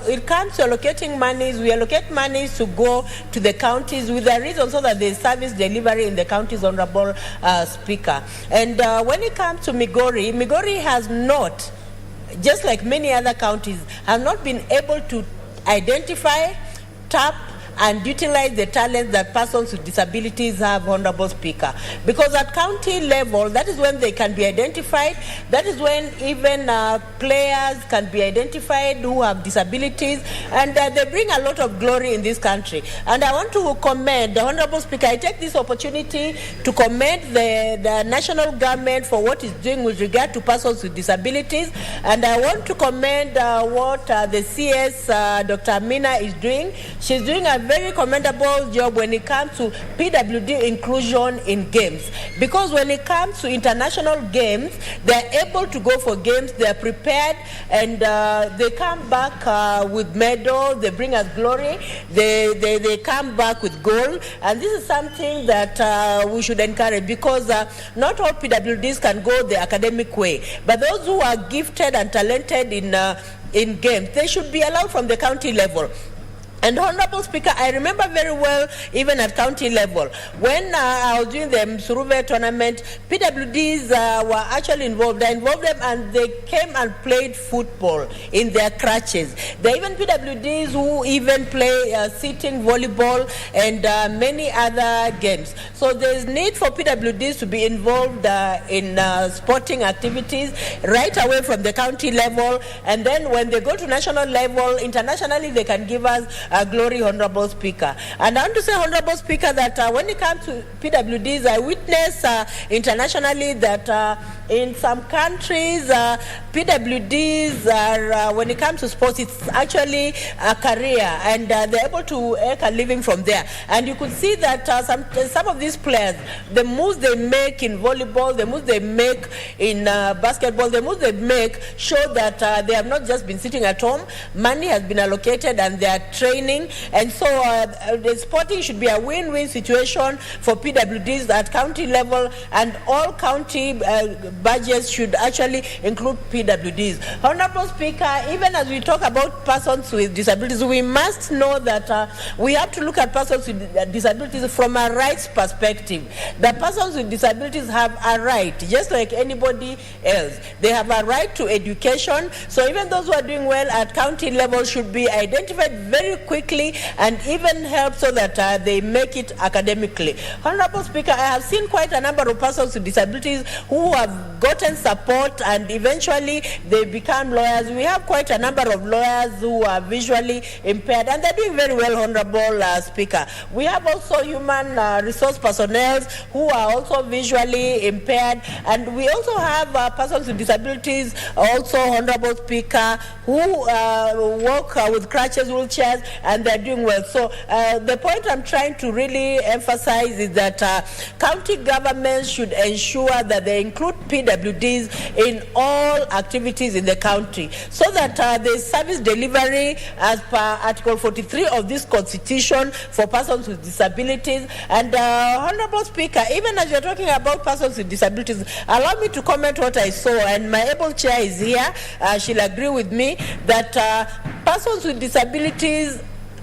it comes to allocating monies, we allocate monies to go to the counties with the reason so that there is service delivery in the counties, Honorable Speaker. And when it comes to Migori, Migori has not, just like many other counties, have not been able to identify, tap, and utilize the talents that persons with disabilities have, Honorable Speaker. Because at county level, that is when they can be identified. That is when even players can be identified who have disabilities, and they bring a lot of glory in this country. And I want to commend the Honorable Speaker. I take this opportunity to commend the national government for what it's doing with regard to persons with disabilities. And I want to commend what the CS, Dr. Amina, is doing. She's doing a very commendable job when it comes to PWD inclusion in games, because when it comes to international games, they're able to go for games, they're prepared, and they come back with medals, they bring us glory, they come back with gold, and this is something that we should encourage, because not all PWDs can go the academic way, but those who are gifted and talented in games, they should be allowed from the county level. And Honorable Speaker, I remember very well, even at county level, when I was doing the Msuruve tournament, PWDs were actually involved. I involved them, and they came and played football in their crutches. There are even PWDs who even play sitting volleyball and many other games. So there is need for PWDs to be involved in sporting activities right away from the county level, and then when they go to national level, internationally, they can give us glory, Honorable Speaker. And I want to say, Honorable Speaker, that when it comes to PWDs, I witness internationally that in some countries, PWDs are, when it comes to sports, it's actually a career, and they're able to make a living from there. And you could see that some of these players, the moves they make in volleyball, the moves they make in basketball, the moves they make show that they have not just been sitting at home. Money has been allocated, and they are training. And so the sporting should be a win-win situation for PWDs at county level, and all county budgets should actually include PWDs. Honorable Speaker, even as we talk about persons with disabilities, we must know that we have to look at persons with disabilities from a rights perspective. The persons with disabilities have a right, just like anybody else. They have a right to education. So even those who are doing well at county level should be identified very quickly and even help so that they make it academically. Honorable Speaker, I have seen quite a number of persons with disabilities who have gotten support, and eventually they become lawyers. We have quite a number of lawyers who are visually impaired, and they're doing very well, Honorable Speaker. We have also human resource personnel who are also visually impaired, and we also have persons with disabilities also, Honorable Speaker, who work with crutches, wheelchairs, and they're doing well. So the point I'm trying to really emphasize is that county governments should ensure that they include PWDs in all activities in the county, so that there's service delivery as per Article 43 of this Constitution for persons with disabilities. And Honorable Speaker, even as you're talking about persons with disabilities, allow me to comment what I saw, and my able chair is here. She'll agree with me that persons with disabilities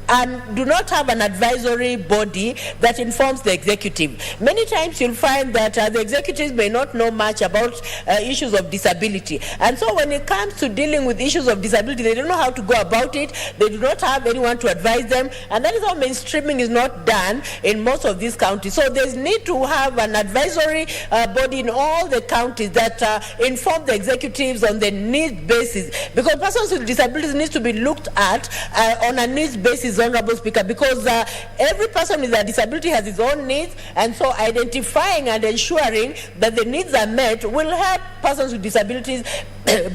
and do not have an advisory body that informs the executive. Many times you'll find that the executives may not know much about issues of disability. And so when it comes to dealing with issues of disability, they don't know how to go about it. They do not have anyone to advise them. And that is how mainstreaming is not done in most of these counties. So there's need to have an advisory body in all the counties that inform the executives on the needs basis. Because persons with disabilities need to be looked at on a needs basis, Honorable Speaker, because every person with a disability has his own needs, and so identifying and ensuring that the needs are met will help persons with disabilities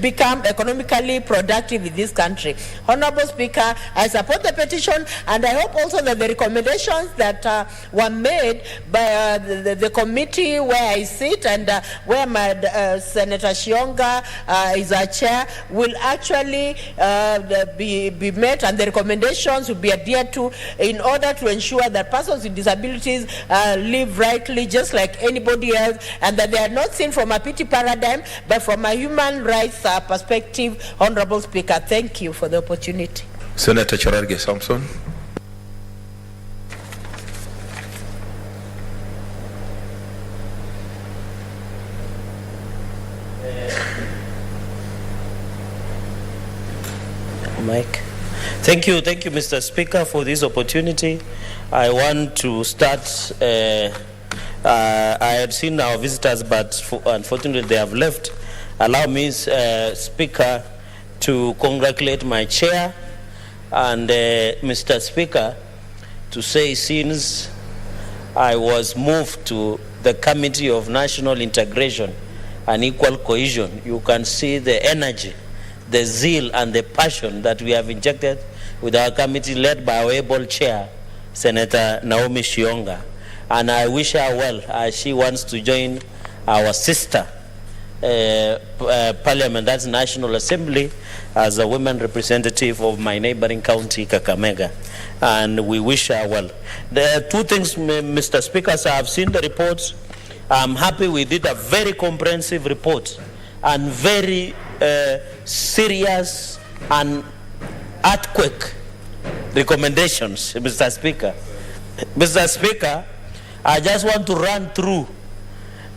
become economically productive in this country. Honorable Speaker, I support the petition, and I hope also that the recommendations that were made by the committee where I sit and where my Senator Shionga is our chair will actually be met, and the recommendations will be adhered to in order to ensure that persons with disabilities live rightly just like anybody else, and that they are not seen from a pity paradigm but from a human rights perspective. Honorable Speaker, thank you for the opportunity. Senator Chararge Samson. Mike. Thank you, Mr. Speaker, for this opportunity. I want to start. I had seen our visitors, but unfortunately they have left. Allow me, Speaker, to congratulate my chair and Mr. Speaker, to say since I was moved to the Committee of National Integration and Equal Cohesion, you can see the energy, the zeal and the passion that we have injected with our committee led by our able chair, Senator Naomi Shionga. And I wish her well as she wants to join our sister parliament, that's National Assembly, as a women representative of my neighboring county, Kakamega. And we wish her well. There are two things, Mr. Speaker, so I've seen the reports. I'm happy we did a very comprehensive report and very serious and earthquake recommendations, Mr. Speaker. Mr. Speaker, I just want to run through,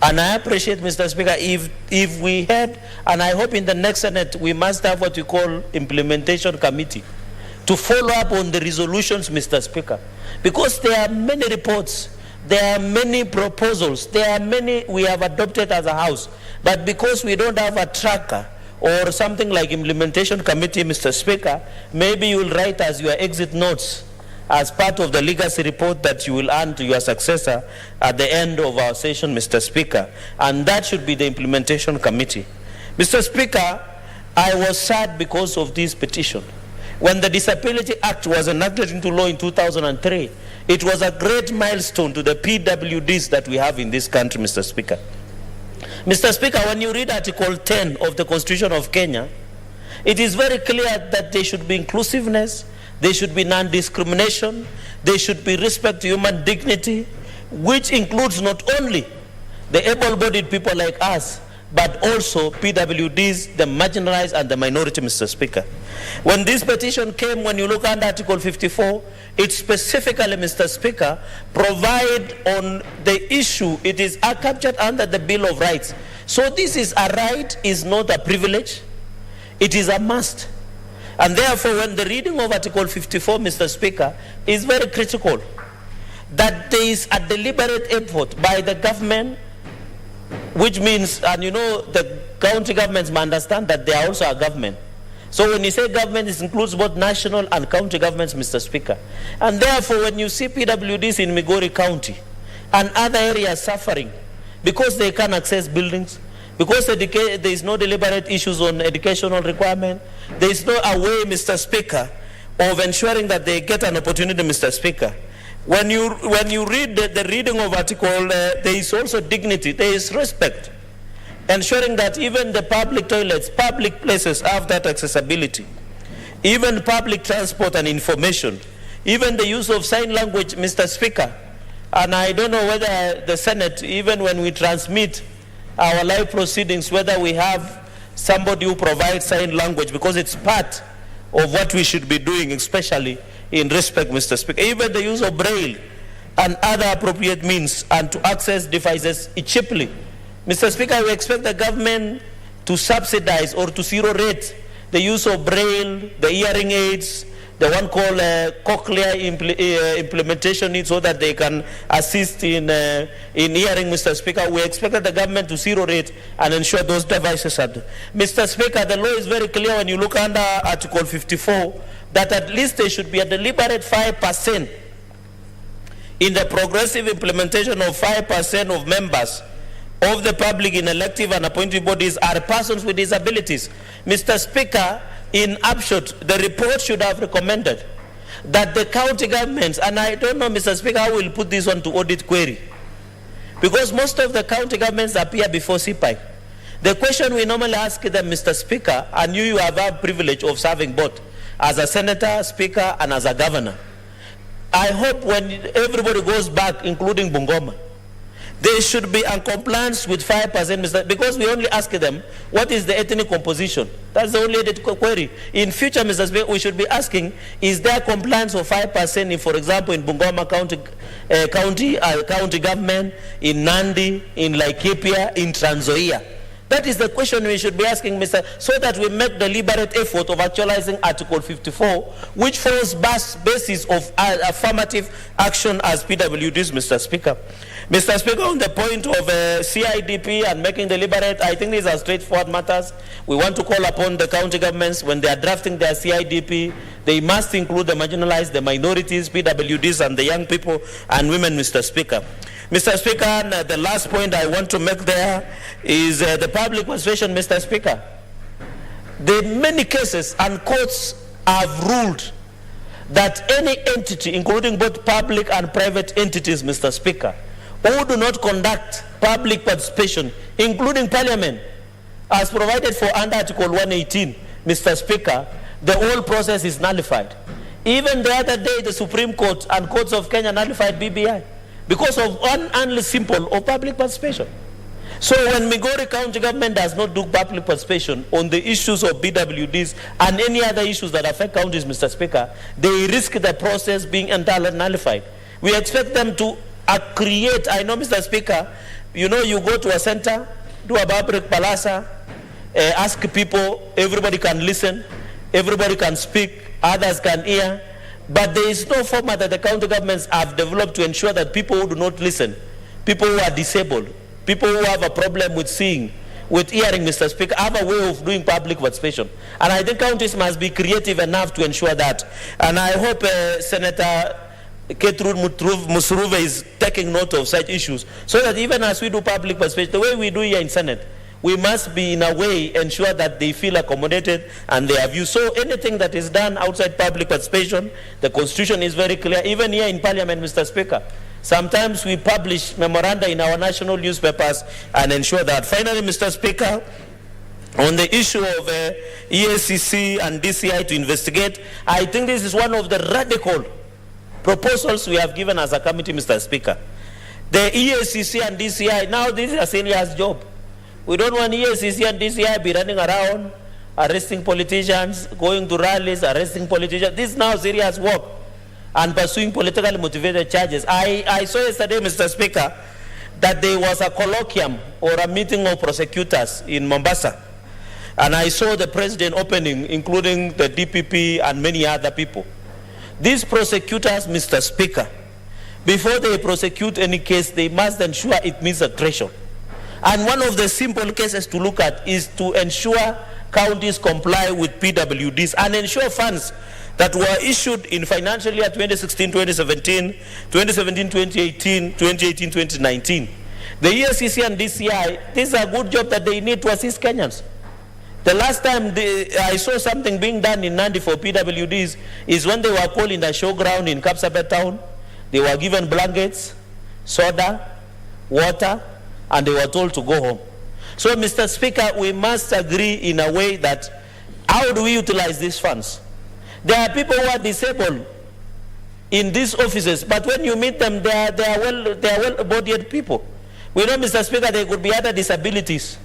and I appreciate, Mr. Speaker, if we had, and I hope in the next Senate we must have what we call implementation committee to follow up on the resolutions, Mr. Speaker, because there are many reports, there are many proposals, there are many we have adopted as a house, but because we don't have a tracker or something like implementation committee, Mr. Speaker, maybe you will write as your exit notes as part of the legacy report that you will hand to your successor at the end of our session, Mr. Speaker, and that should be the implementation committee. Mr. Speaker, I was sad because of this petition. When the Disability Act was enacted into law in 2003, it was a great milestone to the PWDs that we have in this country, Mr. Speaker. Mr. Speaker, when you read Article 10 of the Constitution of Kenya, it is very clear that there should be inclusiveness, there should be non-discrimination, there should be respect to human dignity, which includes not only the able-bodied people like us, but also PWDs, the marginalized and the minority, Mr. Speaker. When this petition came, when you look under Article 54, it specifically, Mr. Speaker, provide on the issue, it is captured under the Bill of Rights. So this is a right, is not a privilege, it is a must. And therefore, when the reading of Article 54, Mr. Speaker, is very critical, that there is a deliberate effort by the government, which means, and you know, the county governments may understand that they are also a government. So when you say government, it includes both national and county governments, Mr. Speaker. And therefore, when you see PWDs in Migori County and other areas suffering because they can't access buildings, because there is no deliberate issues on educational requirement, there is no a way, Mr. Speaker, of ensuring that they get an opportunity, Mr. Speaker. When you read the reading of article, there is also dignity, there is respect, ensuring that even the public toilets, public places have that accessibility, even public transport and information, even the use of sign language, Mr. Speaker. And I don't know whether the Senate, even when we transmit our live proceedings, whether we have somebody who provides sign language, because it's part of what we should be doing, especially in respect, Mr. Speaker. Even the use of Braille and other appropriate means and to access devices cheaply. Mr. Speaker, we expect the government to subsidize or to zero rate the use of Braille, the hearing aids, the one called cochlear implementation needs, so that they can assist in hearing, Mr. Speaker. We expect the government to zero rate and ensure those devices are there. Mr. Speaker, the law is very clear when you look under Article 54 that at least there should be a deliberate 5% in the progressive implementation of 5% of members of the public in elective and appointed bodies are persons with disabilities. Mr. Speaker, in upshot, the report should have recommended that the county governments, and I don't know, Mr. Speaker, how we'll put this one to audit query, because most of the county governments appear before CPI. The question we normally ask them, Mr. Speaker, and you have a privilege of serving both as a senator, speaker, and as a governor. I hope when everybody goes back, including Bungoma, they should be in compliance with 5%, Mr. Because we only ask them, what is the ethnic composition? That's the only query. In future, Mr. Speaker, we should be asking, is there compliance of 5% in, for example, in Bungoma county government, in Nandi, in Laikipia, in Trans Nzoia? That is the question we should be asking, Mr. So that we make deliberate effort of actualizing Article 54, which forms basis of affirmative action as PWDs, Mr. Speaker. Mr. Speaker, on the point of CIDP and making deliberate, I think these are straightforward matters. We want to call upon the county governments, when they are drafting their CIDP, they must include the marginalized, the minorities, PWDs, and the young people and women, Mr. Speaker. Mr. Speaker, the last point I want to make there is the public participation, Mr. Speaker. The many cases and courts have ruled that any entity, including both public and private entities, Mr. Speaker, who do not conduct public participation, including Parliament, as provided for under Article 118, Mr. Speaker, the whole process is nullified. Even the other day, the Supreme Court and courts of Kenya nullified BBI because of one only symbol of public participation. So when Migori County government does not do public participation on the issues of BWDs and any other issues that affect counties, Mr. Speaker, they risk the process being entirely nullified. We expect them to create, I know, Mr. Speaker, you know, you go to a center, do a public palasa, ask people, everybody can listen, everybody can speak, others can hear, but there is no format that the county governments have developed to ensure that people who do not listen, people who are disabled, people who have a problem with seeing, with hearing, Mr. Speaker, have a way of doing public participation. And I think counties must be creative enough to ensure that. And I hope Senator Ketrud Musuruve is taking note of such issues, so that even as we do public participation, the way we do here in Senate, we must be in a way ensure that they feel accommodated and they have views. So anything that is done outside public participation, the Constitution is very clear. Even here in Parliament, Mr. Speaker, sometimes we publish memoranda in our national newspapers and ensure that. Finally, Mr. Speaker, on the issue of EACC and DCI to investigate, I think this is one of the radical proposals we have given as a committee, Mr. Speaker. The EACC and DCI, now this is a serious job. We don't want EACC and DCI be running around, arresting politicians, going to rallies, arresting politicians. This is now serious work and pursuing politically motivated charges. I saw yesterday, Mr. Speaker, that there was a colloquium or a meeting of prosecutors in Mombasa. And I saw the president opening, including the DPP and many other people. These prosecutors, Mr. Speaker, before they prosecute any case, they must ensure it meets a threshold. And one of the simple cases to look at is to ensure counties comply with PWDs and ensure funds that were issued in financial year 2016-2017, 2017-2018, 2018-2019. The EACC and DCI, this is a good job that they need to assist Kenyans. The last time I saw something being done in Nandi for PWDs is when they were called in the showground in Kapsabet town. They were given blankets, soda, water, and they were told to go home. So, Mr. Speaker, we must agree in a way that how do we utilize these funds? There are people who are disabled in these offices, but when you meet them, they are well-bodied people. We know, Mr. Speaker, there could be other disabilities,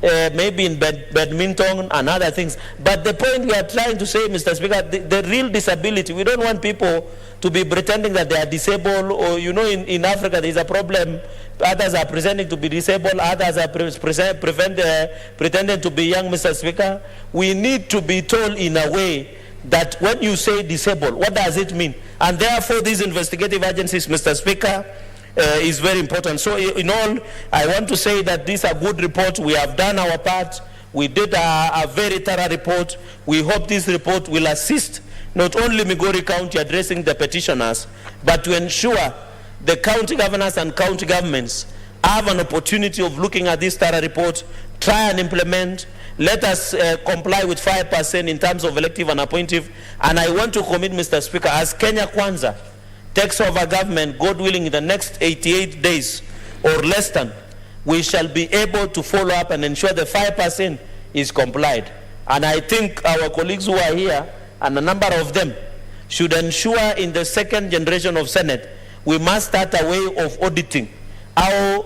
maybe in badminton and other things. But the point we are trying to say, Mr. Speaker, the real disability, we don't want people to be pretending that they are disabled, or, you know, in Africa there is a problem. Others are pretending to be disabled, others are pretending to be young, Mr. Speaker. We need to be told in a way that when you say disabled, what does it mean? And therefore these investigative agencies, Mr. Speaker, is very important. So in all, I want to say that this is a good report. We have done our part. We did a very thorough report. We hope this report will assist not only Migori County addressing the petitioners, but to ensure the county governors and county governments have an opportunity of looking at this thorough report, try and implement. Let us comply with 5% in terms of elective and appointive. And I want to commit, Mr. Speaker, as Kenya Kwanza takes over government, God willing, in the next 88 days or less than, we shall be able to follow up and ensure the 5% is complied. And I think our colleagues who are here, and a number of them, should ensure in the second generation of Senate, we must start a way of auditing our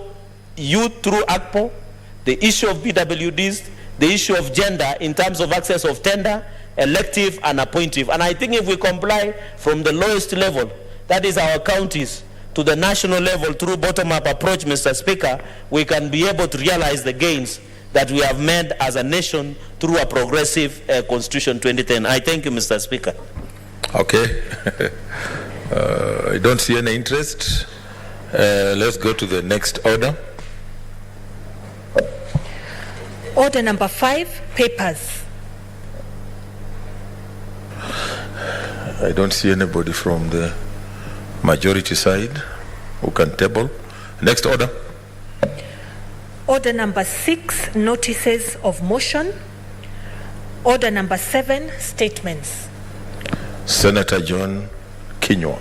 youth through ACPO, the issue of PWDs, the issue of gender in terms of access of tender, elective and appointive. And I think if we comply from the lowest level, that is our counties, to the national level through bottom-up approach, Mr. Speaker, we can be able to realize the gains that we have made as a nation through a progressive Constitution 2010. I thank you, Mr. Speaker. Okay. I don't see any interest. Let's go to the next order. Order number 5, papers. I don't see anybody from the majority side who can table. Next order. Order number 6, notices of motion. Order number 7, statements. Senator John Kinyua.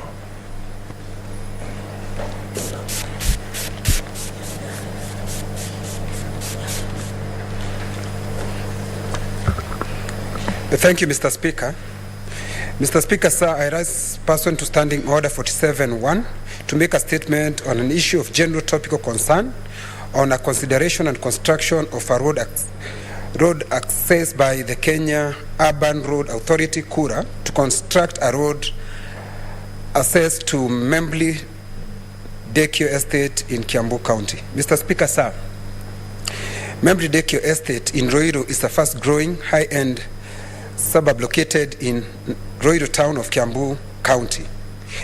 Thank you, Mr. Speaker. Mr. Speaker, sir, I rise pursuant to Standing Order 47-1 to make a statement on an issue of general topical concern on a consideration and construction of a road access by the Kenya Urban Road Authority, KURA, to construct a road access to Membli Dekio Estate in Kiambu County. Mr. Speaker, sir, Membli Dekio Estate in Ruiru is a fast-growing, high-end suburb located in Ruiru town of Kiambu County.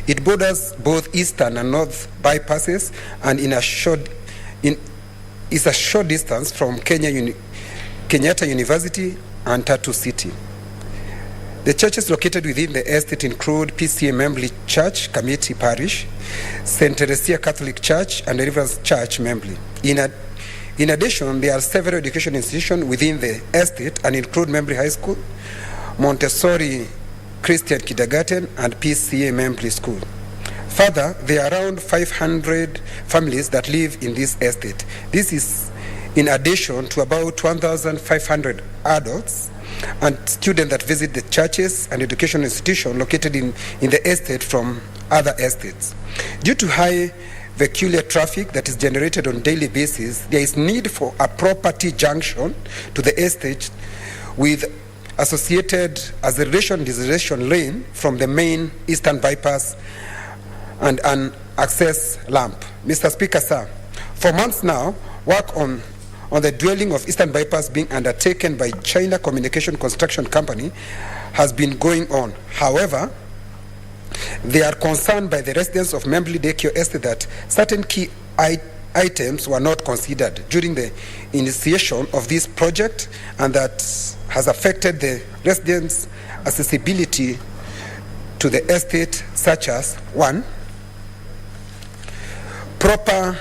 It borders both eastern and north bypasses and is a short distance from Kenyatta University and Tatu City. The churches located within the estate include PCA Membli Church, Committee Parish, St. Teresia Catholic Church, and Deliverance Church, Membli. In addition, there are several education institutions within the estate and include Membli High School, Montessori Christian Kindergarten, and PCA Membli School. Further, there are around 500 families that live in this estate. This is in addition to about 1,500 adults and students that visit the churches and education institutions located in the estate from other estates. Due to high vehicular traffic that is generated on a daily basis, there is need for a property junction to the estate with associated acceleration lane from the main eastern bypass and an access lamp. Mr. Speaker, sir, for months now, work on the dwelling of eastern bypass being undertaken by China Communication Construction Company has been going on. However, they are concerned by the residents of Membli Dekio Estate that certain key items were not considered during the initiation of this project, and that has affected the residents' accessibility to the estate, such as 1, proper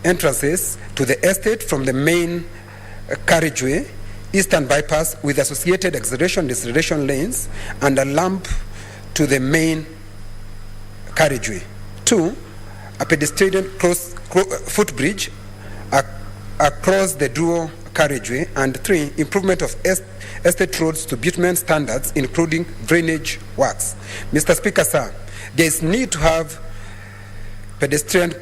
entrances to the estate from the main carriageway, eastern bypass with associated acceleration deceleration lanes, and a lamp to the main carriageway. 2, a pedestrian footbridge across the dual carriageway. And 3, improvement of estate roads to bitumen standards, including drainage works. Mr. Speaker, sir, there is need to have pedestrian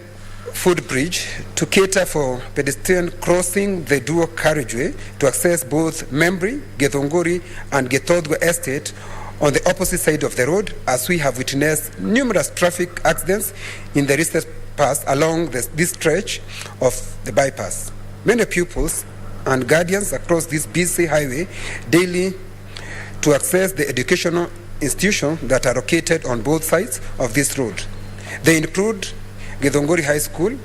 footbridge to cater for pedestrian crossing the dual carriageway to access both Membri, Githunguri, and Githodwa Estate on the opposite side of the road, as we have witnessed numerous traffic accidents in the recent past along this stretch of the bypass. Many pupils and guardians across this busy highway daily to access the educational institutions that are located on both sides of this road. They include Githunguri High School,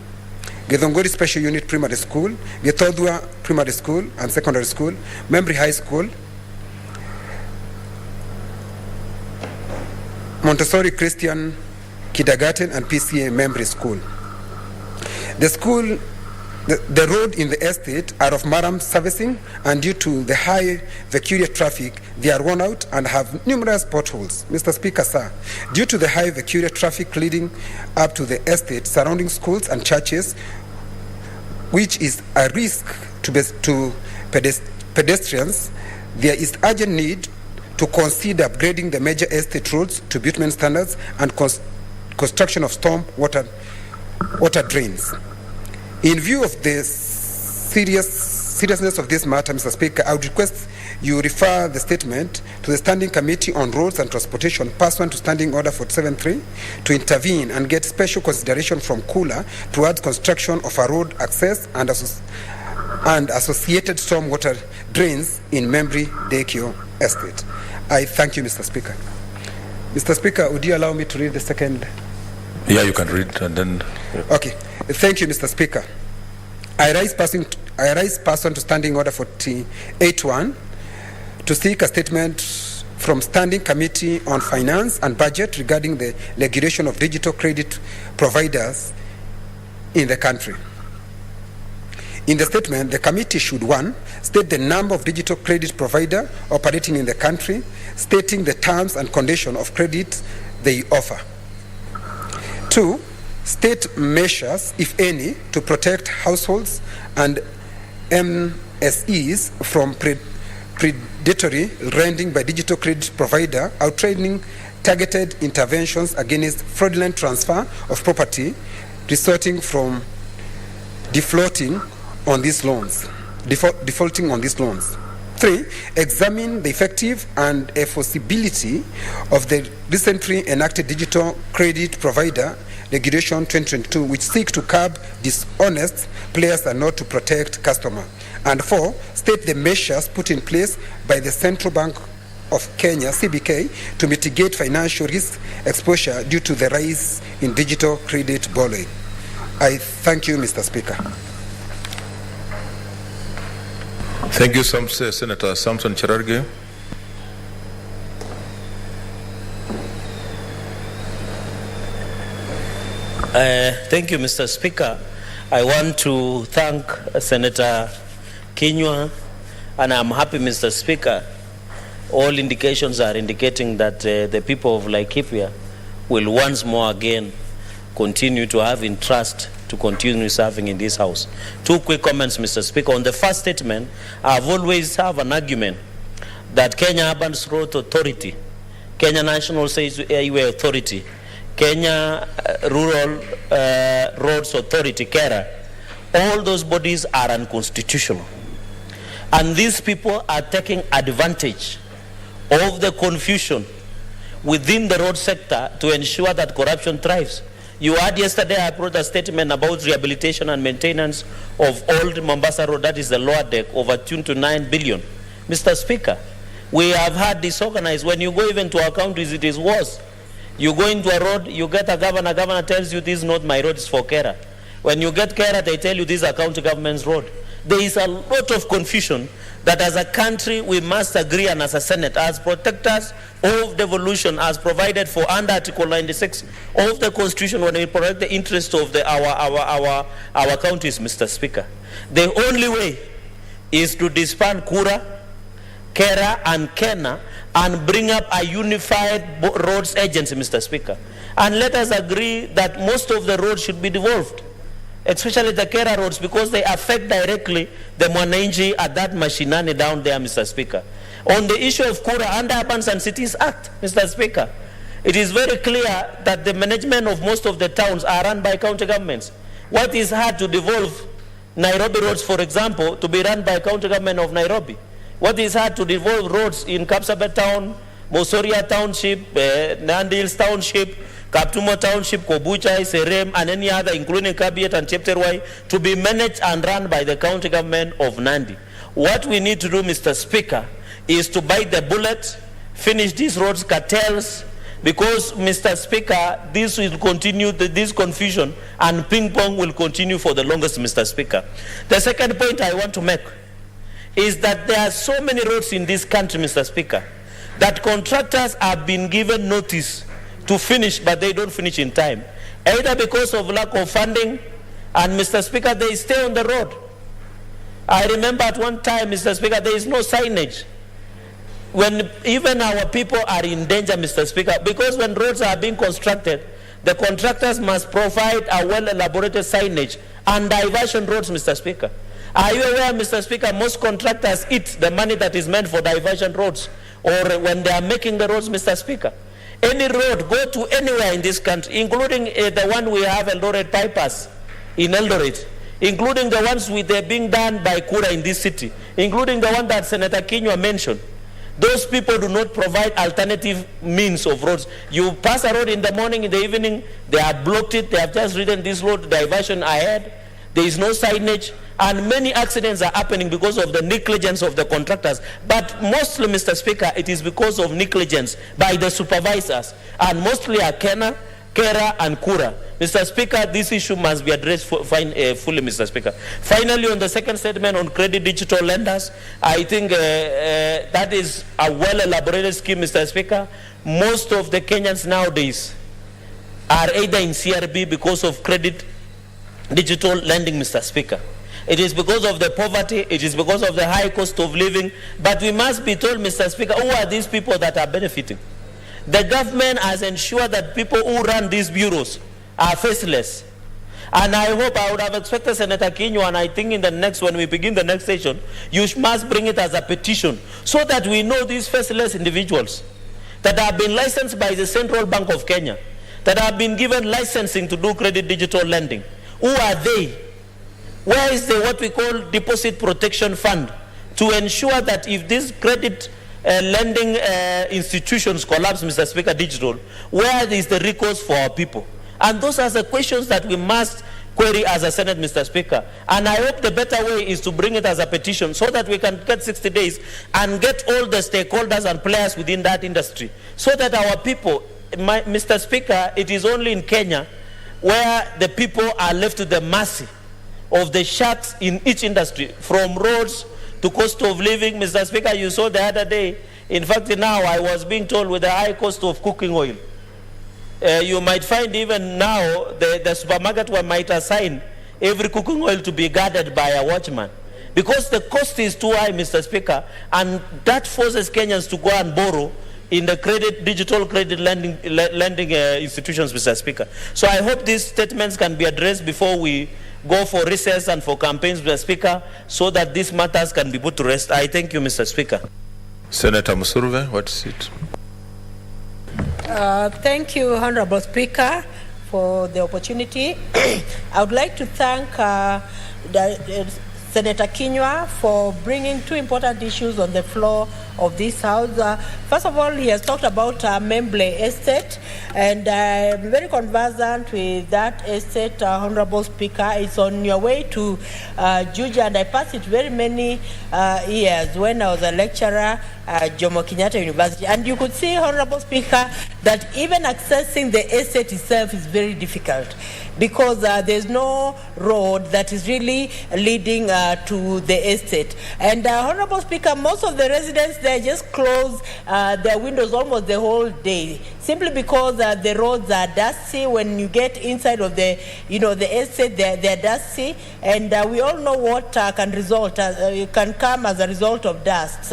Githunguri Special Unit Primary School, Githodwa Primary School and Secondary School, Membri High School, Montessori Christian Kindergarten, and PCA Membri School. The road in the estate are of Maram servicing, and due to the high vehicular traffic, they are worn out and have numerous potholes. Mr. Speaker, sir, due to the high vehicular traffic leading up to the estate surrounding schools and churches, which is a risk to pedestrians, there is urgent need to consider upgrading the major estate roads to bitumen standards and construction of storm water drains. In view of the seriousness of this matter, Mr. Speaker, I would request you refer the statement to the Standing Committee on Roads and Transportation pursuant to Standing Order 473 to intervene and get special consideration from Kula towards construction of a road access and associated stormwater drains in Membri Dekio Estate. I thank you, Mr. Speaker. Mr. Speaker, would you allow me to read the second? Yeah, you can read and then... Okay. Thank you, Mr. Speaker. I rise pursuant to Standing Order 48.1 to seek a statement from Standing Committee on Finance and Budget regarding the regulation of digital credit providers in the country. In the statement, the committee should, 1, state the number of digital credit providers operating in the country, stating the terms and conditions of credit they offer. 2, state measures, if any, to protect households and MSEs from predatory lending by digital credit provider, outlining targeted interventions against fraudulent transfer of property resulting from defaulting on these loans. 3, examine the effective and enforceability of the recently enacted digital credit provider Regulation 2022, which seek to curb dishonest players and not to protect customers. And 4, state the measures put in place by the Central Bank of Kenya, CBK, to mitigate financial risk exposure due to the rise in digital credit borrowing. I thank you, Mr. Speaker. Thank you, Senator Samson Cherargei. Thank you, Mr. Speaker. I want to thank Senator Kinyua, and I'm happy, Mr. Speaker. All indications are indicating that the people of Laikipia will once more again continue to have interest to continue serving in this House. 2 quick comments, Mr. Speaker. On the first statement, I've always have an argument that Kenya Urban Road Authority, Kenya National Highway Authority, Kenya Rural Roads Authority, KERA, all those bodies are unconstitutional. And these people are taking advantage of the confusion within the road sector to ensure that corruption thrives. You heard yesterday I brought a statement about rehabilitation and maintenance of old Mombasa Road, that is the lower deck, over 2 to 9 billion. Mr. Speaker, we have had disorganized. When you go even to our counties, it is worse. You go into a road, you get a governor tells you this is not my road, it's for KERA. When you get KERA, they tell you this is a county government's road. There is a lot of confusion that as a country we must agree, and as a Senate, as protectors of devolution, as provided for under Article 96 of the Constitution, when we protect the interests of our counties, Mr. Speaker. The only way is to disband KURA, KERA and KENA and bring up a unified roads agency, Mr. Speaker. And let us agree that most of the roads should be devolved, especially the KERA roads, because they affect directly the mwananchi at that machinani down there, Mr. Speaker. On the issue of KURA, under Urbans and Cities Act, Mr. Speaker, it is very clear that the management of most of the towns are run by county governments. What is hard to devolve Nairobi roads, for example, to be run by county government of Nairobi? What is hard to devolve roads in Kapsabet Town, Mosoria Township, Nandi Hills Township, Kaptumo Township, Kobuchai, Serem, and any other, including Kabiet and Chepterwai, to be managed and run by the county government of Nandi. What we need to do, Mr. Speaker, is to bite the bullet, finish these roads cartels, because, Mr. Speaker, this will continue, this confusion and ping-pong will continue for the longest, Mr. Speaker. The second point I want to make is that there are so many roads in this country, Mr. Speaker, that contractors have been given notice to finish, but they don't finish in time, either because of lack of funding, And Mr. Speaker, they stay on the road. I remember at one time, Mr. Speaker, there is no signage. When even our people are in danger, Mr. Speaker, because when roads are being constructed, the contractors must provide a well-elaborated signage and diversion roads, Mr. Speaker. Are you aware, Mr. Speaker, most contractors eat the money that is meant for diversion roads, or when they are making the roads, Mr. Speaker? Any road, go to anywhere in this country, including the one we have, Eldoret bypass in Eldoret, including the ones being done by Kura in this city, including the one that Senator Kinyua mentioned. Those people do not provide alternative means of roads. You pass a road in the morning, in the evening, they have blocked it, they have just written this road diversion ahead, there is no signage, and many accidents are happening because of the negligence of the contractors. But mostly, Mr. Speaker, it is because of negligence by the supervisors, and mostly Akena, Kera, and Kura. Mr. Speaker, this issue must be addressed fully, Mr. Speaker. Finally, on the second statement on credit digital lenders, I think that is a well-elaborated scheme, Mr. Speaker. Most of the Kenyans nowadays are either in CRB because of credit digital lending, Mr. Speaker. It is because of the poverty, it is because of the high cost of living, but we must be told, Mr. Speaker, who are these people that are benefiting? The government has ensured that people who run these bureaus are faceless. And I hope, I would have expected Senator Kinyua, and I think in the next, when we begin the next session, you must bring it as a petition so that we know these faceless individuals that have been licensed by the Central Bank of Kenya, that have been given licensing to do credit digital lending. Who are they? Where is the what we call deposit protection fund to ensure that if these credit lending institutions collapse, Mr. Speaker, digital, where is the recourse for our people? And those are the questions that we must query as a Senate, Mr. Speaker. And I hope the better way is to bring it as a petition so that we can get 60 days and get all the stakeholders and players within that industry so that our people, Mr. Speaker, it is only in Kenya where the people are left to the mercy of the sharks in each industry, from roads to cost of living. Mr. Speaker, you saw the other day, in fact now I was being told with the high cost of cooking oil, you might find even now the supermarket one might assign every cooking oil to be guarded by a watchman because the cost is too high, Mr. Speaker, and that forces Kenyans to go and borrow in the digital credit lending institutions, Mr. Speaker. So I hope these statements can be addressed before we go for recess and for campaigns, Mr. Speaker, so that these matters can be put to rest. I thank you, Mr. Speaker. Senator Musuruve, what is it? Thank you, Honorable Speaker, for the opportunity. I would like to thank Senator Kinyua for bringing two important issues on the floor of this House. First of all, he has talked about Memble Estate, and I'm very conversant with that estate, Honorable Speaker. It's on your way to Juja, and I passed it very many years when I was a lecturer at Jomo Kenyatta University. And you could see, Honorable Speaker, that even accessing the estate itself is very difficult because there's no road that is really leading to the estate. And Honorable Speaker, most of the residents there just close their windows almost the whole day, simply because the roads are dusty. When you get inside of the, the estate, they're dusty, and we all know what can come as a result of dust.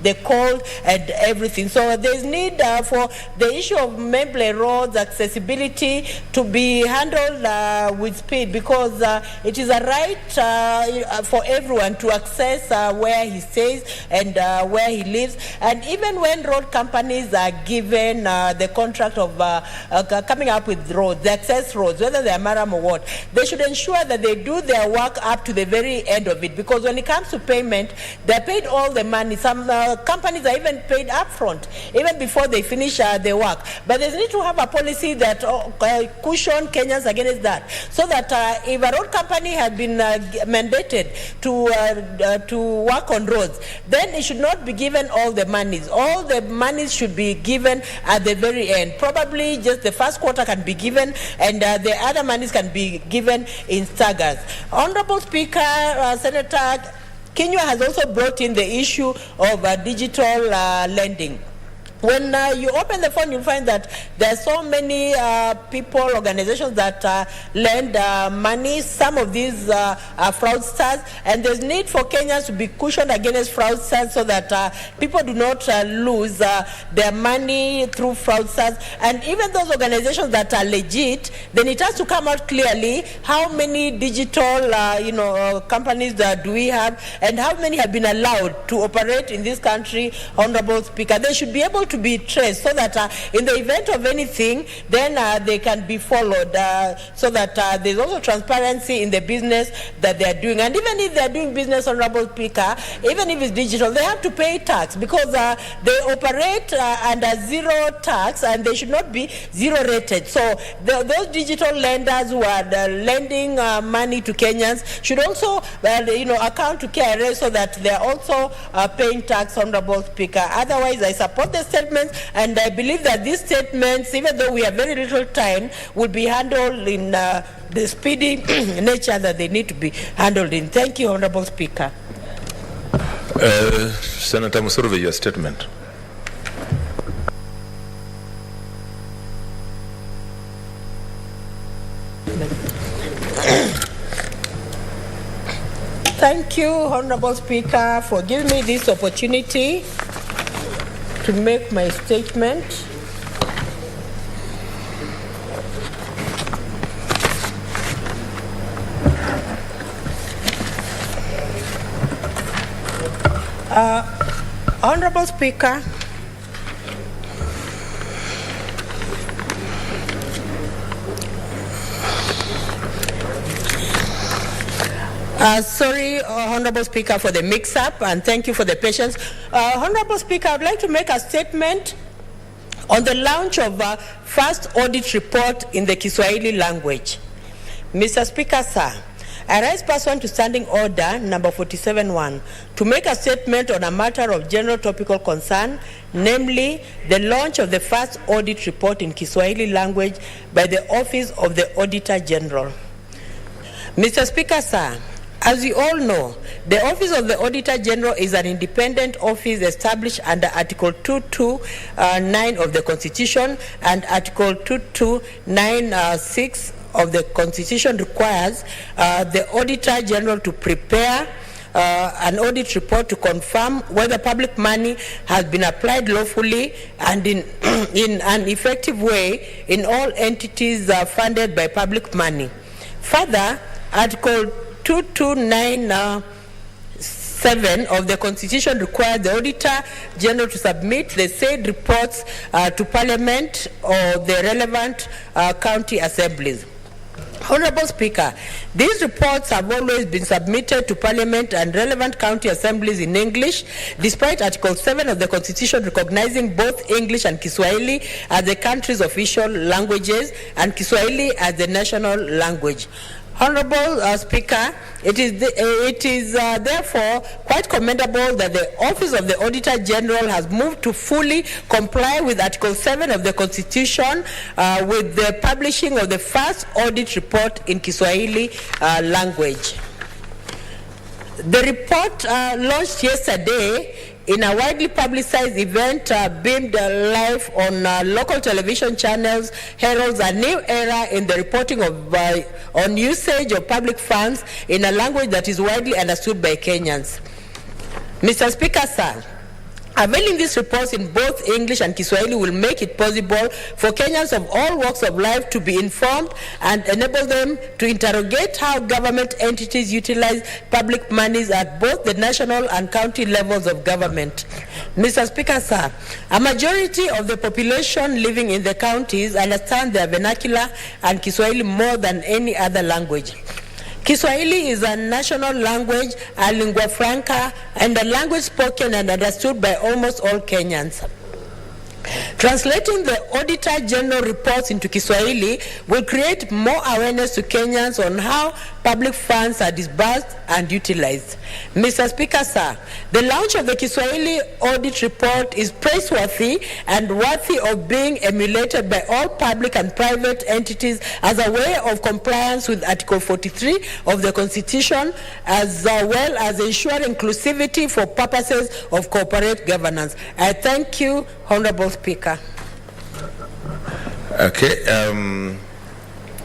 The cold and everything. So there's need for the issue of Memble roads accessibility to be handled with speed, because it is a right for everyone to access where he stays and where he lives. And even when road companies are given the contract of coming up with roads, the access roads, whether they are Maram or what, they should ensure that they do their work up to the very end of it, because when it comes to payment, they're paid all the money. Some companies are even paid upfront, even before they finish their work. But they need to have a policy that cushion Kenyans against that, so that if a road company has been mandated to work on roads, then it should not be given all the monies. All the monies should be given at the very end. Probably just the first quarter can be given, and the other monies can be given in staggers. Honorable Speaker, Senator Kinyua has also brought in the issue of digital lending. When you open the phone, you'll find that there are so many people, organizations that lend money. Some of these are fraudsters, and there's need for Kenyans to be cushioned against fraudsters so that people do not lose their money through fraudsters. And even those organizations that are legit, then it has to come out clearly how many digital companies do we have, and how many have been allowed to operate in this country, Honorable Speaker. They should be able to be traced so that in the event of anything, then they can be followed, so that there's also transparency in the business that they are doing. And even if they are doing business, Honorable Speaker, even if it's digital, they have to pay tax, because they operate under zero tax, and they should not be zero rated. So those digital lenders who are lending money to Kenyans should also account to KRA, so that they are also paying tax, Honorable Speaker. Otherwise, I support the statements, and I believe that these statements, even though we have very little time, will be handled in the speedy nature that they need to be handled in. Thank you, Honorable Speaker. Senator Musurve, your statement. Thank you, Honorable Speaker, for giving me this opportunity to make my statement. Honorable Speaker, sorry, Honorable Speaker, for the mix-up, and thank you for the patience. Honorable Speaker, I would like to make a statement on the launch of first audit report in the Kiswahili language. Mr. Speaker, sir, I rise pursuant to Standing Order number 47-1 to make a statement on a matter of general topical concern, namely the launch of the first audit report in Kiswahili language by the Office of the Auditor General. Mr. Speaker, sir, as you all know, the Office of the Auditor General is an independent office established under Article 229 of the Constitution, and Article 2296 of the Constitution requires the Auditor General to prepare an audit report to confirm whether public money has been applied lawfully and in an effective way in all entities funded by public money. Further, Article 2297 of the Constitution requires the Auditor General to submit the said reports to Parliament or the relevant county assemblies. Honorable Speaker, these reports have always been submitted to Parliament and relevant county assemblies in English, despite Article 7 of the Constitution recognizing both English and Kiswahili as the country's official languages and Kiswahili as the national language. Honorable Speaker, it is therefore quite commendable that the Office of the Auditor General has moved to fully comply with Article 7 of the Constitution with the publishing of the first audit report in Kiswahili language. The report launched yesterday in a widely publicized event beamed live on local television channels heralds a new era in the reporting of on usage of public funds in a language that is widely understood by Kenyans. Mr. Speaker, sir, availing these reports in both English and Kiswahili will make it possible for Kenyans of all walks of life to be informed and enable them to interrogate how government entities utilize public monies at both the national and county levels of government. Mr. Speaker, sir, a majority of the population living in the counties understand their vernacular and Kiswahili more than any other language. Kiswahili is a national language, a lingua franca, and a language spoken and understood by almost all Kenyans. Translating the Auditor General reports into Kiswahili will create more awareness to Kenyans on how public funds are disbursed and utilized. Mr. Speaker, sir, the launch of the Kiswahili audit report is praiseworthy and worthy of being emulated by all public and private entities as a way of compliance with Article 43 of the Constitution, as well as ensure inclusivity for purposes of corporate governance. I thank you, Honorable Speaker. Okay,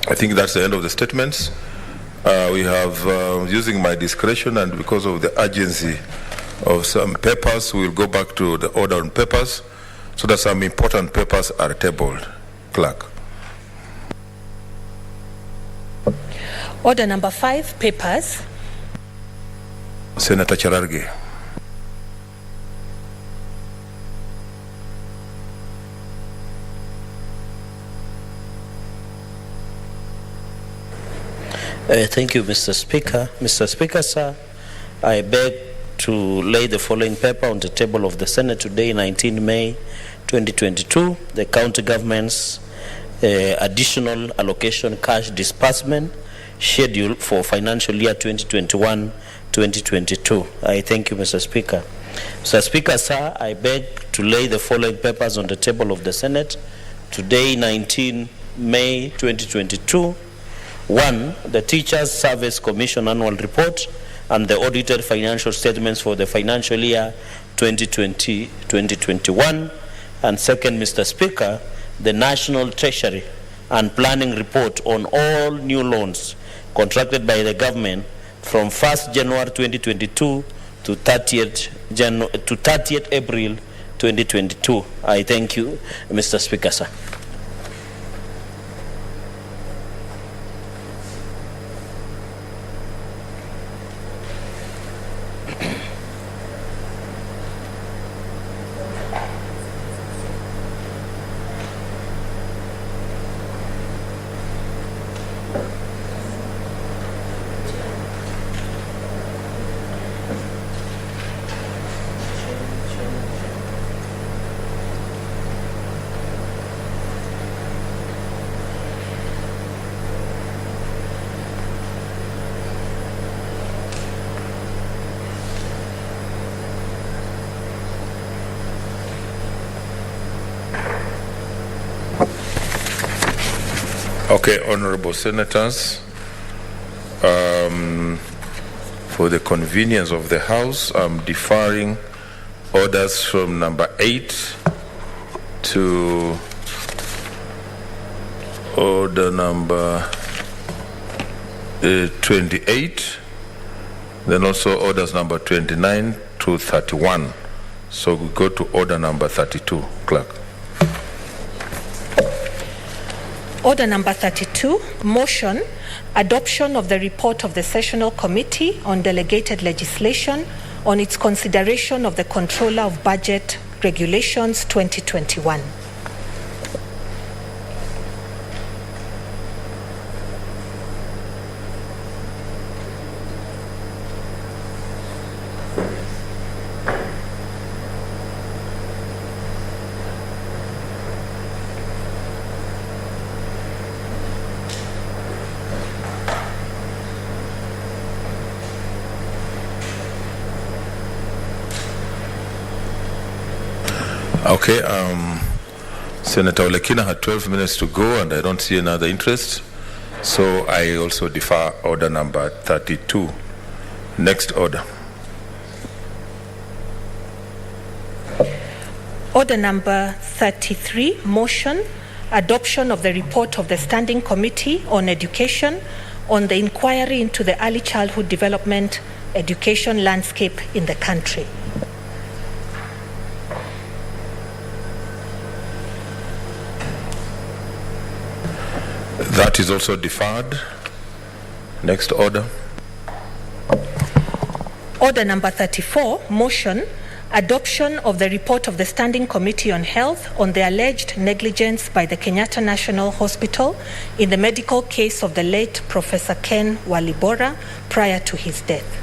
I think that's the end of the statements. We have, using my discretion and because of the urgency of some papers, we'll go back to the order on papers so that some important papers are tabled. Clerk. Order number 5, papers. Senator Chararge. Thank you, Mr. Speaker. Mr. Speaker, sir, I beg to lay the following paper on the table of the Senate today, 19 May 2022, the county government's additional allocation cash disbursement schedule for financial year 2021-2022. I thank you, Mr. Speaker. Mr. Speaker, sir, I beg to lay the following papers on the table of the Senate today, 19 May 2022. 1, the Teachers Service Commission Annual Report and the audited financial statements for the financial year 2020-2021. And second, Mr. Speaker, the National Treasury and Planning Report on all new loans contracted by the government from 1st January 2022 to 30th April 2022. I thank you, Mr. Speaker, sir. Okay, honorable senators, for the convenience of the House, I'm deferring orders from number 8 to order number 28, then also orders number 29 to 31. So we go to order number 32, clerk. Order number 32, motion, adoption of the report of the Sessional Committee on Delegated Legislation on its consideration of the Controller of Budget Regulations 2021. Okay, Senator Olekina had 12 minutes to go and I don't see another interest. So I also defer order number 32. Next order. Order number 33, motion, adoption of the report of the Standing Committee on Education on the inquiry into the early childhood development education landscape in the country. That is also deferred. Next order. Order number 34, motion, adoption of the report of the Standing Committee on Health on the alleged negligence by the Kenyatta National Hospital in the medical case of the late Professor Ken Walibora prior to his death.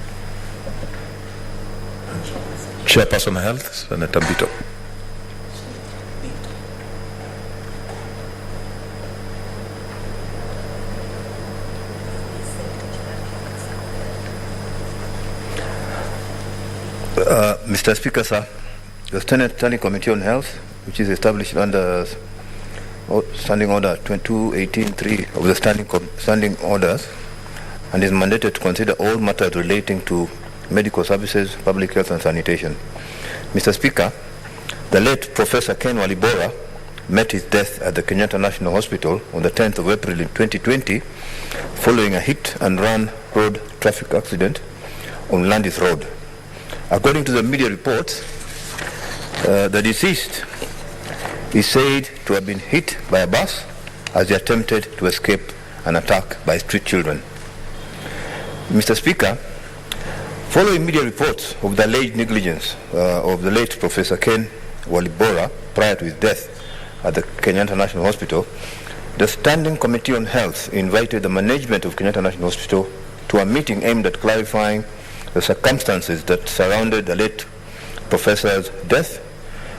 Chairperson Health, Senator Bito. Mr. Speaker, sir, the Senate Standing Committee on Health, which is established under Standing Order 2218.3 of the Standing Orders, and is mandated to consider all matters relating to medical services, public health and sanitation. Mr. Speaker, the late Professor Ken Walibora met his death at the Kenyatta National Hospital on the 10th of April in 2020 following a hit-and-run road traffic accident on Landis Road. According to the media reports, the deceased is said to have been hit by a bus as he attempted to escape an attack by street children. Mr. Speaker, following media reports of the alleged negligence of the late Professor Ken Walibora prior to his death at the Kenyatta National Hospital, the Standing Committee on Health invited the management of Kenyatta National Hospital to a meeting aimed at clarifying the circumstances that surrounded the late professor's death,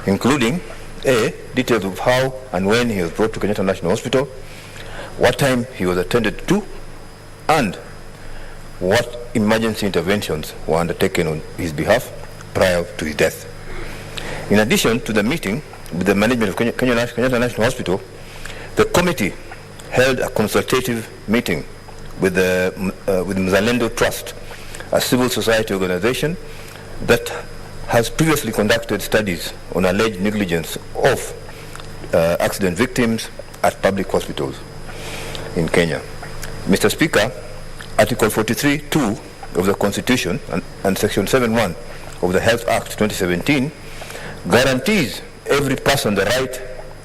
including A, details of how and when he was brought to Kenyatta National Hospital, what time he was attended to, and what emergency interventions were undertaken on his behalf prior to his death. In addition to the meeting with the management of Kenyatta National Hospital, the committee held a consultative meeting with Mzalendo Trust, a civil society organization that has previously conducted studies on alleged negligence of accident victims at public hospitals in Kenya. Mr. Speaker, Article 43(2) of the Constitution and Section 7(1) of the Health Act 2017 guarantees every person the right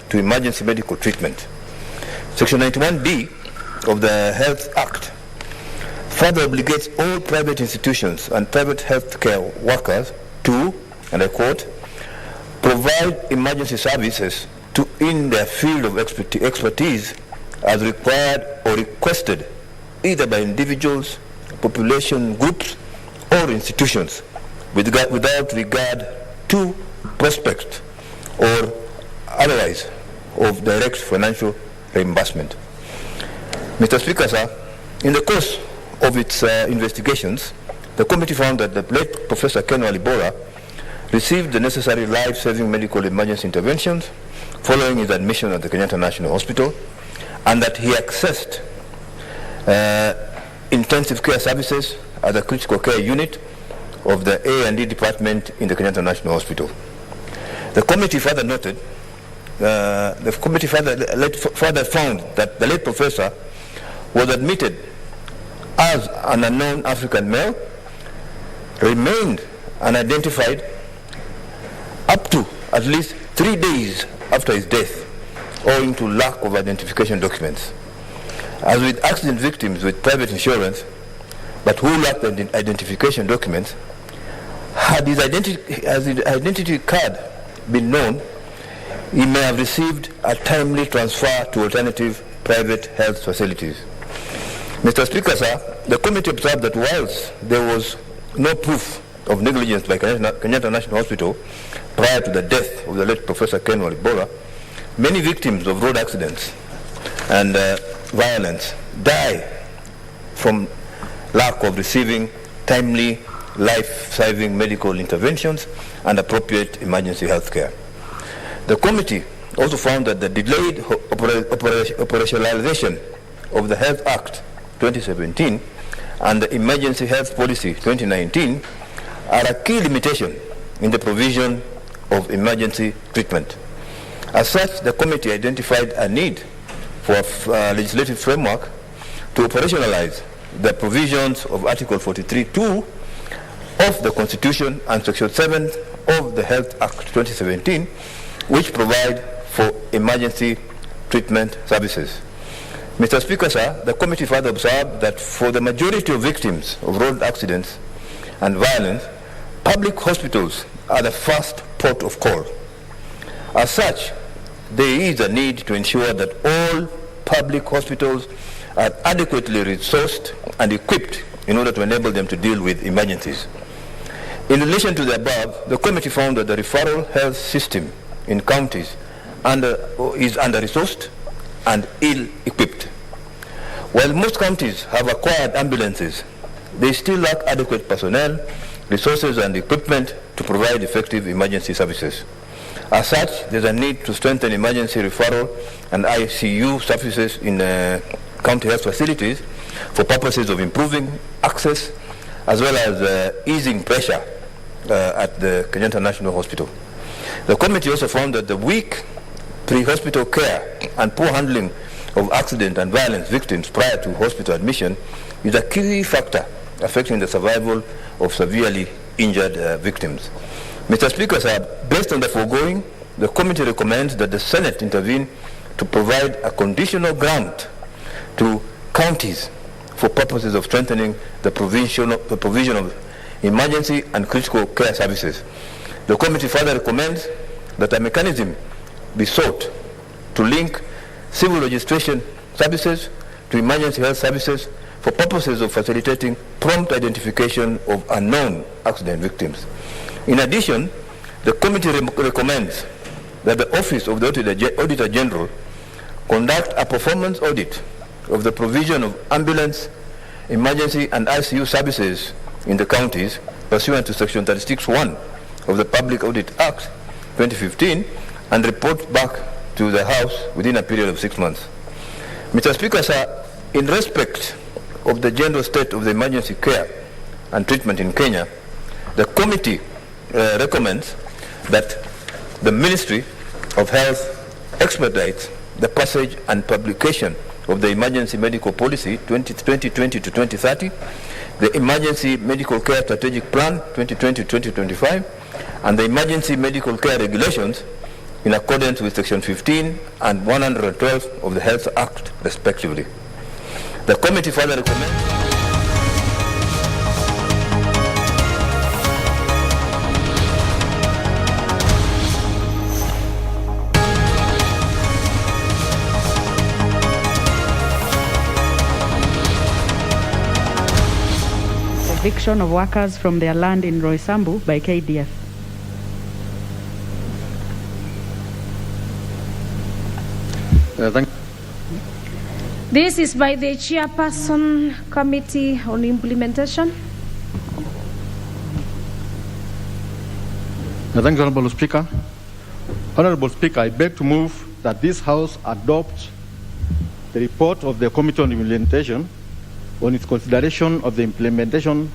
to emergency medical treatment. Section 91(b) of the Health Act further obligates all private institutions and private healthcare workers to, and I quote, provide emergency services in their field of expertise as required or requested either by individuals, population groups, or institutions without regard to prospect or otherwise of direct financial reimbursement. Mr. Speaker, sir, in the course of its investigations, the committee found that the late Professor Ken Walibora received the necessary life-saving medical emergency interventions following his admission at the Kenyatta National Hospital, and that he accessed intensive care services at the critical care unit of the A&E department in the Kenyatta National Hospital. The committee further noted, further found that the late professor was admitted as an unknown African male, remained unidentified up to at least 3 days after his death, owing to lack of identification documents. As with accident victims with private insurance, but who lacked identification documents, had his identity card been known, he may have received a timely transfer to alternative private health facilities. Mr. Speaker, sir, the committee observed that whilst there was no proof of negligence by Kenyatta National Hospital prior to the death of the late Professor Ken Walibora, many victims of road accidents and violence die from lack of receiving timely life-saving medical interventions and appropriate emergency health care. The committee also found that the delayed operationalization of the Health Act 2017 and the Emergency Health Policy 2019 are a key limitation in the provision of emergency treatment. As such, the committee identified a need for a legislative framework to operationalize the provisions of Article 43(2) of the Constitution and Section 7 of the Health Act 2017, which provide for emergency treatment services. Mr. Speaker, sir, the committee further observed that for the majority of victims of road accidents and violence, public hospitals are the first port of call. As such, there is a need to ensure that all public hospitals are adequately resourced and equipped in order to enable them to deal with emergencies. In relation to the above, the committee found that the referral health system in counties is under-resourced and ill-equipped. While most counties have acquired ambulances, they still lack adequate personnel, resources and equipment to provide effective emergency services. As such, there's a need to strengthen emergency referral and ICU services in county health facilities for purposes of improving access as well as easing pressure at the Kenyatta National Hospital. The committee also found that the weak pre-hospital care and poor handling of accident and violence victims prior to hospital admission is a key factor affecting the survival of severely injured victims. Mr. Speaker, sir, based on the foregoing, the committee recommends that the Senate intervene to provide a conditional grant to counties for purposes of strengthening the provision of emergency and critical care services. The committee further recommends that a mechanism be sought to link civil registration services to emergency health services for purposes of facilitating prompt identification of unknown accident victims. In addition, the committee recommends that the Office of the Auditor General conduct a performance audit of the provision of ambulance, emergency and ICU services in the counties pursuant to Section 36(1) of the Public Audit Act 2015 and report back to the House within a period of 6 months. Mr. Speaker, sir, in respect of the general state of the emergency care and treatment in Kenya, the committee recommends that the Ministry of Health expedites the passage and publication of the Emergency Medical Policy 2020 to 2030, the Emergency Medical Care Strategic Plan 2020-2025, and the Emergency Medical Care Regulations in accordance with Section 15 and 112 of the Health Act, respectively. The committee further recommends eviction of workers from their land in Roysambu by KDF. This is by the Chairperson Committee on Implementation. Thank you, Honorable Speaker. Honorable Speaker, I beg to move that this House adopt the report of the Committee on Implementation on its consideration of the implementation